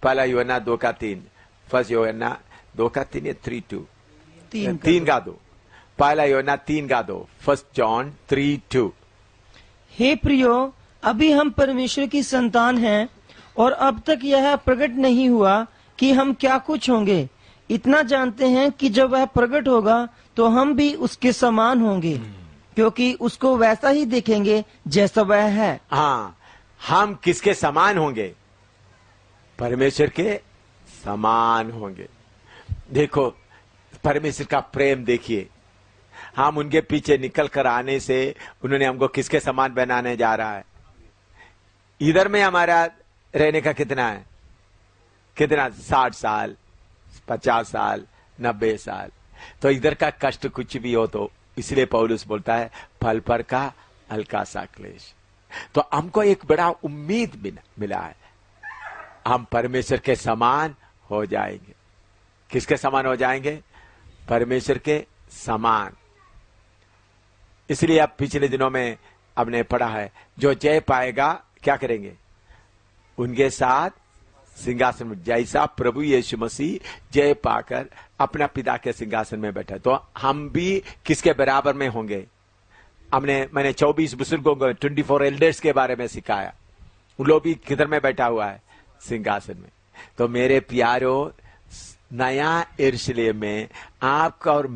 पहला यूहन्ना 2:3, फर्स्ट यूहन्ना 2:3 या 3:2, 3:2। पहला यूहन्ना 3:2, फर्स्ट जॉन 3:2। हे प्रियो, अभी हम परमेश्वर की संतान हैं और अब तक यह प्रकट नहीं हुआ कि हम क्या कुछ होंगे। इतना जानते हैं कि जब वह प्रकट होगा तो हम भी उसके समान होंगे, क्योंकि उसको वैसा ही देखेंगे जैसा वह है। हाँ, हम किसके समान होंगे? परमेश्वर के समान होंगे। देखो परमेश्वर का प्रेम देखिए, हम उनके पीछे निकल कर आने से उन्होंने हमको किसके समान बनाने जा रहा है। इधर में हमारा रहने का कितना है? कितना? 60 साल, 50 साल, 90 साल। तो इधर का कष्ट कुछ भी हो तो इसलिए पौलुस बोलता है पल पर का हल्का सा क्लेश। तो हमको एक बड़ा उम्मीद मिला है, हम परमेश्वर के समान हो जाएंगे। किसके समान हो जाएंगे? परमेश्वर के समान। इसलिए अब पिछले दिनों में हमने पढ़ा है, जो जय पाएगा क्या करेंगे? उनके साथ सिंहासन में, जैसा प्रभु यीशु मसीह जय पाकर अपना पिता के सिंहासन में बैठा, तो हम भी किसके बराबर में होंगे? मैंने 24 बुजुर्गों को, 24 एल्डर्स के बारे में सिखाया। उन लोग भी किधर में बैठा हुआ है? सिंहासन में। तो मेरे प्यारो, नया यरूशलेम में आपका और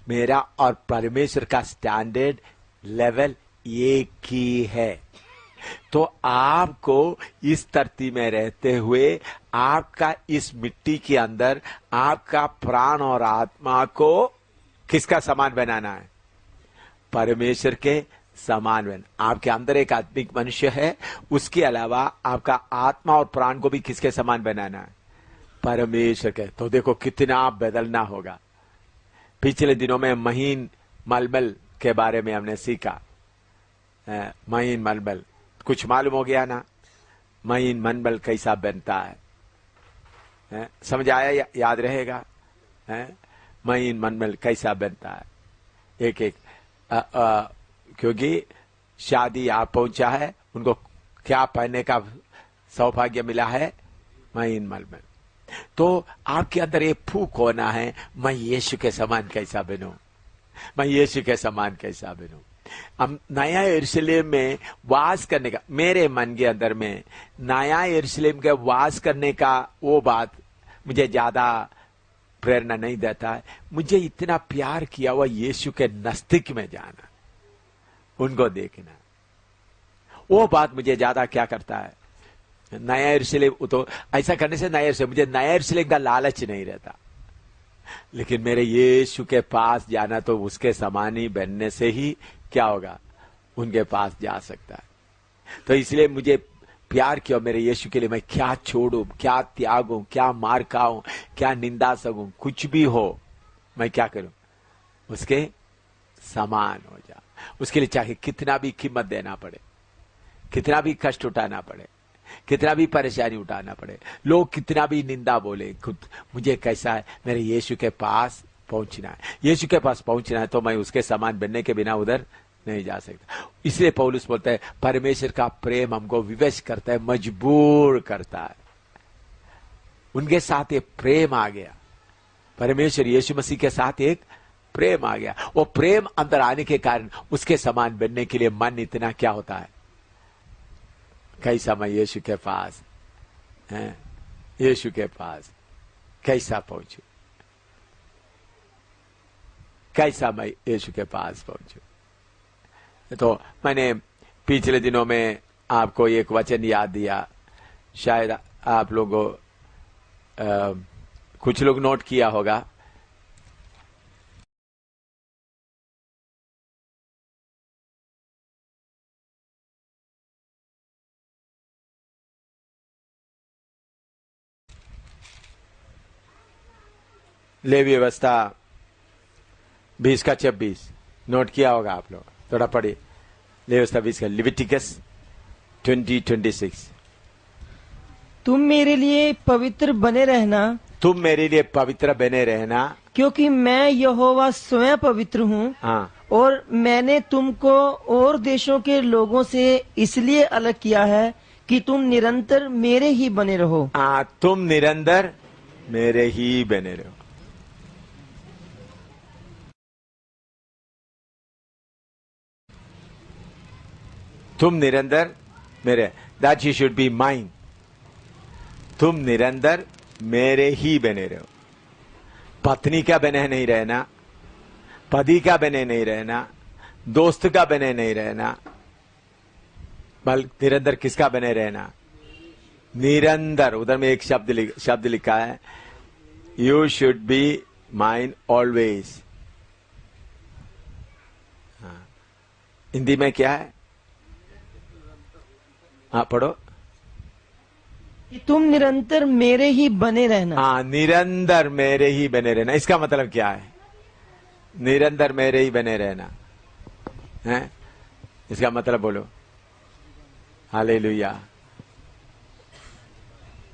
मेरा और परमेश्वर का स्टैंडर्ड लेवल एक ही है। तो आपको इस धरती में रहते हुए आपका इस मिट्टी के अंदर आपका प्राण और आत्मा को किसका समान बनाना है? परमेश्वर के समान बना। आपके अंदर एक आत्मिक मनुष्य है, उसके अलावा आपका आत्मा और प्राण को भी किसके समान बनाना है? परमेश्वर के। तो देखो कितना बदलना होगा। पिछले दिनों में महीन मलमल के बारे में हमने सीखा। महीन मलमल कुछ मालूम हो गया ना? महीन मलमल कैसा बनता है? समझ आया? याद रहेगा? महीन मलमल कैसा बनता है? एक एक क्योंकि शादी आप पहुंचा है, उनको क्या पहनने का सौभाग्य मिला है? महीन मलमल। तो आपके अंदर एक फूक होना है, मैं यीशु के समान कैसा बनूं, मैं यीशु के समान कैसा बनूं। हम नया यरूशलेम में वास करने का, मेरे मन के अंदर में नया यरूशलेम के वास करने का वो बात मुझे ज्यादा प्रेरणा नहीं देता है। मुझे इतना प्यार किया हुआ यीशु के नजदीक में जाना, उनको देखना, वो बात मुझे ज्यादा क्या करता है। नया यरूशलेम, तो ऐसा करने से नया यरूशलेम, मुझे नया यरूशलेम का लालच नहीं रहता, लेकिन मेरे यीशु के पास जाना तो उसके समान ही बनने से ही क्या होगा? उनके पास जा सकता है। तो इसलिए मुझे प्यार किया मेरे यीशु के लिए, मैं क्या छोड़ू, क्या त्यागूं, क्या मार खाऊं, क्या निंदा सकूं, कुछ भी हो, मैं क्या करूं? उसके समान हो जा। उसके लिए चाहे कितना भी कीमत देना पड़े, कितना भी कष्ट उठाना पड़े, कितना भी परेशानी उठाना पड़े, लोग कितना भी निंदा बोले, खुद मुझे कैसा है, मेरे यीशु के पास पहुंचना है, यीशु के पास पहुंचना है, तो मैं उसके समान बनने के बिना उधर नहीं जा सकता। इसलिए पौलुस बोलता है परमेश्वर का प्रेम हमको विवश करता है, मजबूर करता है। उनके साथ एक प्रेम आ गया, परमेश्वर यीशु मसीह के साथ एक प्रेम आ गया। वो प्रेम अंदर आने के कारण उसके समान बनने के लिए मन इतना क्या होता है, कैसा मैं यीशु के पास है, यीशु के पास कैसा पहुंचू, कैसा मैं यीशु के पास पहुंचू। तो मैंने पिछले दिनों में आपको एक वचन याद दिया, शायद आप लोगों कुछ लोग नोट किया होगा। लेवी व्यवस्था 20 का 26 नोट किया होगा आप लोग, थोड़ा पढ़िए। लेवी व्यवस्था 20 का, लिविटिकस 20:26। तुम मेरे लिए पवित्र बने रहना, तुम मेरे लिए पवित्र बने रहना, क्योंकि मैं यहोवा स्वयं पवित्र हूँ। हाँ, और मैंने तुमको और देशों के लोगों से इसलिए अलग किया है कि तुम निरंतर मेरे ही बने रहो। तुम निरंतर मेरे ही बने रहो। तुम निरंतर मेरे, that you should be mine. तुम निरंतर मेरे ही बने रहो। पत्नी का बने नहीं रहना, पति का बने नहीं रहना, दोस्त का बने नहीं रहना, बल्कि निरंतर किसका बने रहना, निरंतर। उधर में एक शब्द लिखा है, you should be mine always. Hindi में क्या है, पढ़ो। कि तुम निरंतर मेरे ही बने रहना। निरंतर मेरे ही बने रहना, इसका मतलब क्या है, निरंतर मेरे ही बने रहना है, इसका मतलब बोलो। हालेलुया।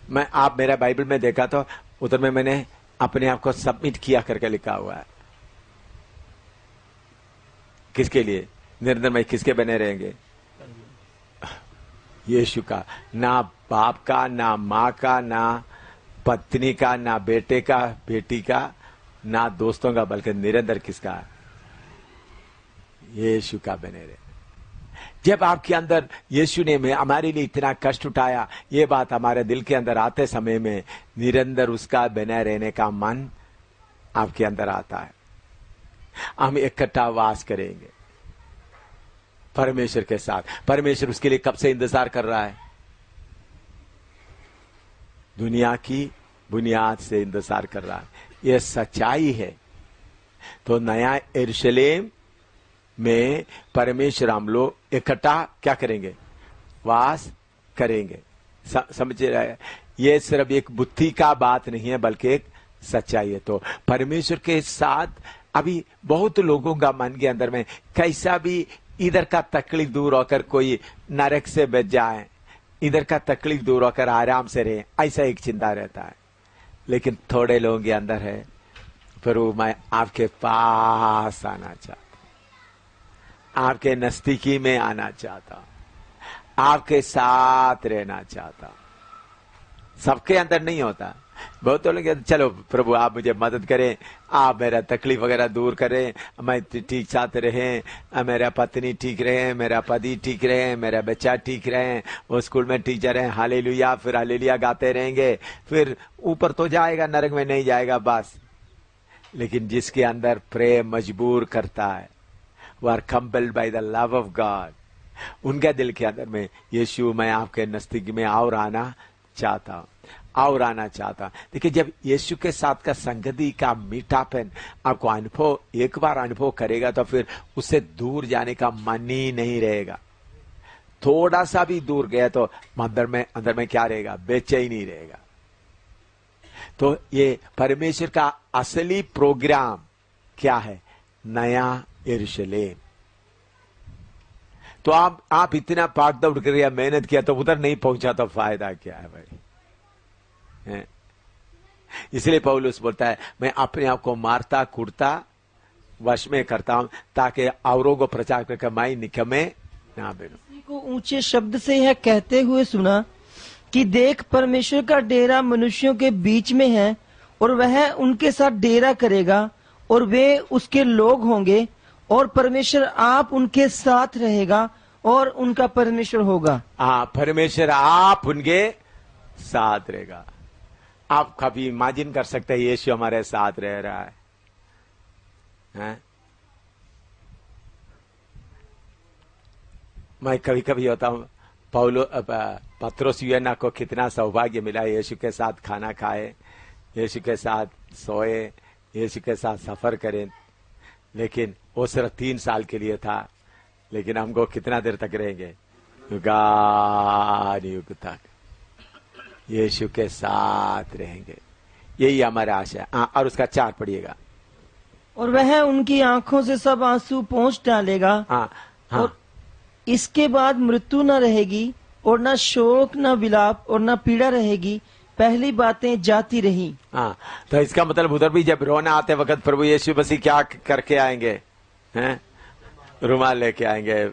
मैं आप मेरा बाइबल में देखा तो उधर में मैंने अपने आप को सबमिट किया करके लिखा हुआ है। किसके लिए, निरंतर में किसके बने रहेंगे, यीशु का। ना बाप का, ना माँ का, ना पत्नी का, ना बेटे का, बेटी का, ना दोस्तों का, बल्कि निरंतर किसका, यीशु का बने रहे। जब आपके अंदर यीशु ने हमारे लिए इतना कष्ट उठाया, ये बात हमारे दिल के अंदर आते समय में निरंतर उसका बने रहने का मन आपके अंदर आता है। हम इकट्ठा वास करेंगे परमेश्वर के साथ। परमेश्वर उसके लिए कब से इंतजार कर रहा है, दुनिया की बुनियाद से इंतजार कर रहा है। यह सच्चाई है। तो नया यरूशलेम में परमेश्वर हम लोग इकट्ठा क्या करेंगे, वास करेंगे। समझ रहे हैं, यह सिर्फ एक बुद्धि का बात नहीं है, बल्कि एक सच्चाई है। तो परमेश्वर के साथ अभी बहुत लोगों का मन के अंदर में कैसा भी इधर का तकलीफ दूर होकर कोई नरक से बच जाए, इधर का तकलीफ दूर होकर आराम से रहे, ऐसा एक चिंता रहता है। लेकिन थोड़े लोगों के अंदर है, प्रभु मैं आपके पास आना चाहता हूं, आपके नजदीकी में आना चाहता हूं, आपके साथ रहना चाहता हूं। सबके अंदर नहीं होता। बहुत लोग चलो प्रभु आप मुझे मदद करें, आप मेरा तकलीफ वगैरह दूर करें, मैं ठीक साथ रहे, मेरा पत्नी ठीक रहे, मेरा पति ठीक रहे, मेरा बच्चा ठीक रहे, वो स्कूल में टीचर है, हालेलुया, फिर हालेलुया गाते रहेंगे, फिर ऊपर तो जाएगा, नरक में नहीं जाएगा बस। लेकिन जिसके अंदर प्रेम मजबूर करता है, वो are compelled by the love of God, उनके दिल के अंदर में यीशु मैं आपके नजदीक में और आना चाहता हूं, और आना चाहता। देखिए जब यीशु के साथ का संगति का मीठापन आपको अनुभव एक बार अनुभव करेगा, तो फिर उससे दूर जाने का मन ही नहीं रहेगा। थोड़ा सा भी दूर गया तो अंदर में क्या रहेगा, बेचैनी रहेगा। तो ये परमेश्वर का असली प्रोग्राम क्या है, नया यरूशलेम। तो आप इतना भाग दौड़ कर मेहनत किया तो उधर नहीं पहुंचा तो फायदा क्या है भाई? हैं? इसलिए पौलुस बोलता है मैं अपने आप को मारता कूटता वश में करता हूं ताकि औरों को प्रचार करके मैं निकम्मे ना बनूं। किसी को ऊंचे शब्द से यह कहते हुए सुना कि देख परमेश्वर का डेरा मनुष्यों के बीच में है और वह उनके साथ डेरा करेगा और वे उसके लोग होंगे और परमेश्वर आप उनके साथ रहेगा और उनका परमेश्वर होगा। हाँ, परमेश्वर आप उनके साथ रहेगा। आप कभी इमेजिन कर सकते हैं यीशु हमारे साथ रह रहा है, हैं? मैं कभी कभी होता हूं पत्रोस यूहन्ना को कितना सौभाग्य मिला, यीशु के साथ खाना खाए, यीशु के साथ सोए, यीशु के साथ सफर करें। लेकिन वो सिर्फ 3 साल के लिए था, लेकिन हमको कितना देर तक रहेंगे? युग तक यीशु के साथ रहेंगे, यही हमारा आशा है। और उसका 4 पढ़िएगा। और वह उनकी आंखों से सब आंसू पोंछ डालेगा। हाँ हाँ, और इसके बाद मृत्यु न रहेगी और न शोक न विलाप और न पीड़ा रहेगी, पहली बातें जाती रही। हाँ। तो इसका मतलब उधर भी जब रोना आते वक्त प्रभु यीशु मसीह क्या करके आएंगे? हैं? रुमाल लेके आएंगे,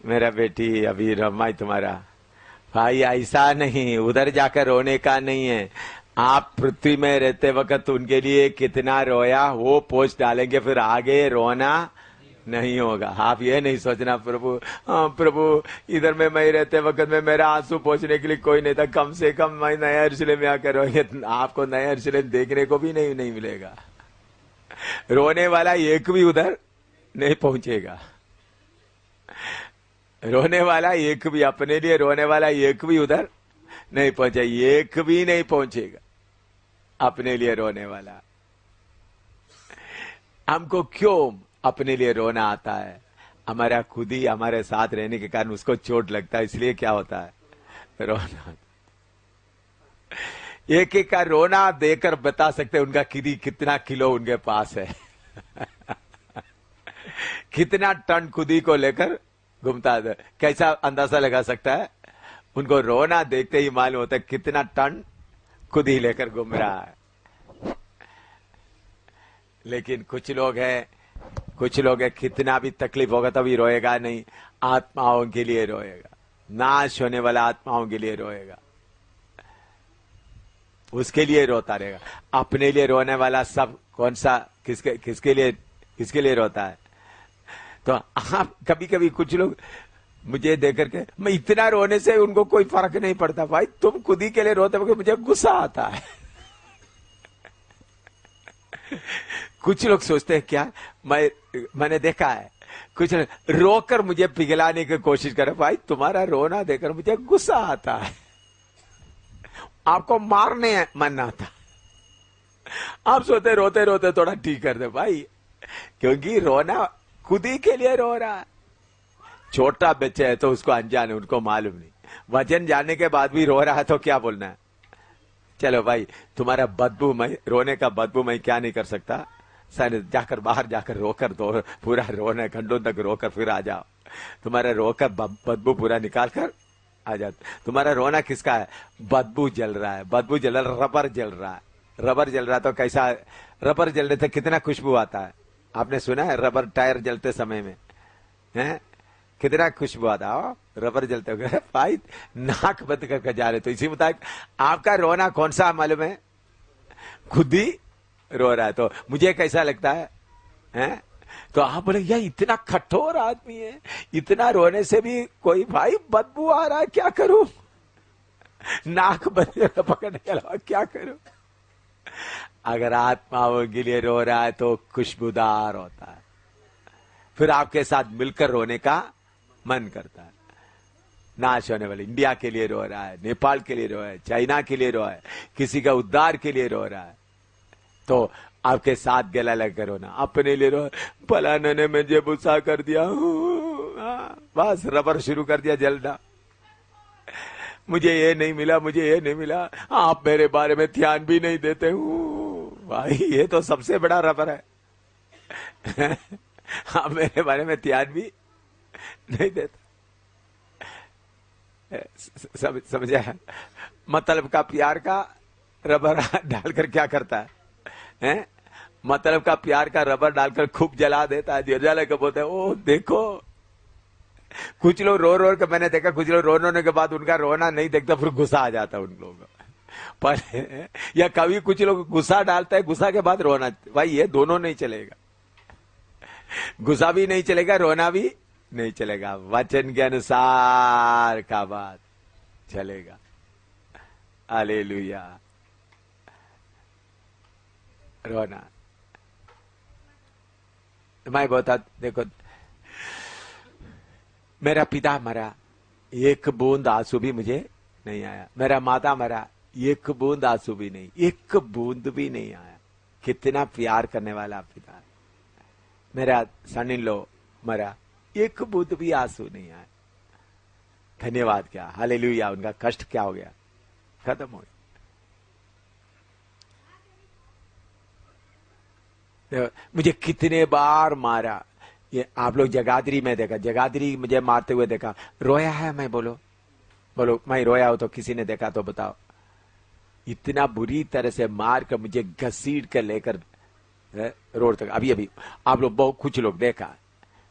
मेरा बेटी अभी रमाई तुम्हारा भाई। ऐसा नहीं, उधर जाकर रोने का नहीं है। आप पृथ्वी में रहते वक्त उनके लिए कितना रोया वो पोंछ डालेंगे, फिर आगे रोना नहीं होगा। आप ये नहीं सोचना प्रभु, हाँ प्रभु इधर में मैं रहते वक्त में मेरा आंसू पोंछने के लिए कोई नहीं था, कम से कम मैं नया यरूशलेम में आकर रोए। आपको नया यरूशलेम देखने को भी नहीं मिलेगा। रोने वाला एक भी उधर नहीं पहुंचेगा। रोने वाला एक भी, अपने लिए रोने वाला एक भी उधर नहीं पहुंचे, एक भी नहीं पहुंचेगा अपने लिए रोने वाला। हमको क्यों अपने लिए रोना आता है? हमारा खुद ही हमारे साथ रहने के कारण उसको चोट लगता है, इसलिए क्या होता है? रोना। एक एक का रोना देकर बता सकते हैं उनका कितना किलो उनके पास है। कितना टन खुदी को लेकर घूमता है। कैसा अंदाजा लगा सकता है? उनको रोना देखते ही मालूम होता है कितना टन खुदी लेकर घूम रहा है। लेकिन कुछ लोग हैं कितना भी तकलीफ होगा तभी रोएगा नहीं, आत्माओं के लिए रोएगा, नाश होने वाला आत्माओं के लिए रोएगा, उसके लिए रोता रहेगा। अपने लिए रोने वाला सब कौन सा किसके लिए रोता है? तो आप कभी कभी कुछ लोग मुझे देख करके, मैं इतना रोने से उनको कोई फर्क नहीं पड़ता। भाई तुम खुद ही के लिए रोते हो, मुझे गुस्सा आता है। कुछ लोग सोचते हैं क्या, मैंने देखा है कुछ रोकर मुझे पिघलाने की कोशिश करे। भाई तुम्हारा रोना देखकर मुझे गुस्सा आता है, आपको मारने मन आता। आप सोते रोते रोते थोड़ा ठीक कर दे भाई, क्योंकि रोना खुद ही के लिए रो रहा है। छोटा बच्चा है तो उसको अनजान है, उनको मालूम नहीं। वचन जानने के बाद भी रो रहा है तो क्या बोलना है? चलो भाई तुम्हारा बदबू मैं, रोने का बदबू मैं क्या नहीं कर सकता, जाकर बाहर जाकर रोकर दो, पूरा रोने घंटों तक रोकर फिर आ जाओ। तुम्हारा रोकर बदबू पूरा निकाल कर आ जाओ। तुम्हारा रोना किसका है? बदबू जल रहा है, बदबू जल रहा है, रबर जल रहा है। रबर जल रहा है तो कैसा? रबर जलने से कितना खुशबू आता है? आपने सुना है रबर टायर जलते समय में हैं कितना खुशबू आता है? रबर जलते हुए भाई नाक बंद करके जा रहे। तो इसी मुताबिक आपका रोना कौन सा मालूम है? खुद ही रो रहा है। तो मुझे कैसा लगता है, हैं? तो आप बोले यार इतना कठोर आदमी है, इतना रोने से भी कोई भाई बदबू आ रहा है, क्या करूं? नाक बंद पकड़ने के अलावा क्या करूं? अगर आत्माओं के लिए रो रहा है तो खुशबूदार होता है, फिर आपके साथ मिलकर रोने का मन करता है। नाश होने वाले इंडिया के लिए रो रहा है, नेपाल के लिए रो रहा है, चाइना के लिए रो रहा है, किसी का उद्धार के लिए रो रहा है, तो आपके साथ गला लगकर रोना। अपने लिए रो, फलाने ने मुझे गुस्सा कर दिया, बस रबर शुरू कर दिया जलना। मुझे ये नहीं मिला, मुझे ये नहीं मिला, आप मेरे बारे में ध्यान भी नहीं देते हूँ। भाई ये तो सबसे बड़ा रबर है। आप मेरे बारे में ध्यान भी नहीं देते। समझा? मतलब का प्यार का रबर डालकर क्या करता है? मतलब का प्यार का रबर डालकर खूब जला देता है। जला के बोलते हैं ओ देखो। कुछ लोग रो रो के, मैंने देखा कुछ लोग रोने के बाद उनका रोना नहीं देखता, फिर गुस्सा आ जाता है उन लोगों को। पर या कभी कुछ लोग गुस्सा डालता है, गुस्सा के बाद रोना। भाई ये दोनों नहीं चलेगा, गुस्सा भी नहीं चलेगा, रोना भी नहीं चलेगा। वचन के अनुसार का बात चलेगा। हालेलुया। रोना मैं बोलता, देखो मेरा पिता मरा, एक बूंद आंसू भी मुझे नहीं आया। मेरा माता मरा, एक बूंद आंसू भी नहीं, एक बूंद भी नहीं आया। कितना प्यार करने वाला पिता। मेरा सन इन लॉ मरा, एक बूंद भी आंसू नहीं आया। धन्यवाद क्या, हालेलुया। उनका कष्ट क्या हो गया, खत्म हो गया। मुझे कितने बार मारा। ये आप लोग जगाधरी में देखा, जगाधरी मुझे मारते हुए देखा। रोया है मैं? बोलो बोलो, मैं रोया हो तो किसी ने देखा तो बताओ। इतना बुरी तरह से मार कर मुझे घसीट कर लेकर रोड तक, अभी आप लोग बहुत कुछ लोग देखा,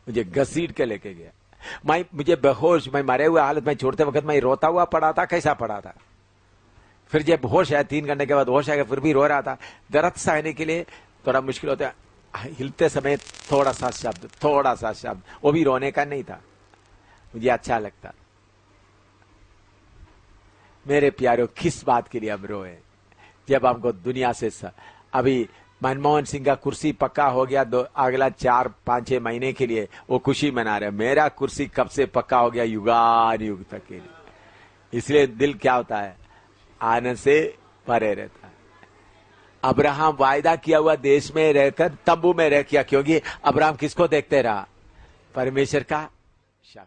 मुझे घसीट के लेके गया। मुझे बेहोश, मैं मरे हुए हालत में छोड़ते वक्त मैं रोता हुआ पड़ा था। कैसा पड़ा था? फिर जब होश है, 3 घंटे के बाद होश आएगा, फिर भी रो रहा था। दर्द सहने के लिए थोड़ा मुश्किल होता है, हिलते समय थोड़ा सा शब्द, वो भी रोने का नहीं था, मुझे अच्छा लगता। मेरे प्यारों, किस बात के लिए हम रोए? जब हमको दुनिया से अभी मनमोहन सिंह का कुर्सी पक्का हो गया, अगला 4-5-6 महीने के लिए वो खुशी मना रहे। मेरा कुर्सी कब से पक्का हो गया? युगान युग तक के लिए। इसलिए दिल क्या होता है? आनंद से भरे रहता है। अब्राहम वायदा किया हुआ देश में रहकर तंबू में रह किया, क्योंकि अब्राहम किसको देखते रहा? परमेश्वर का शहर।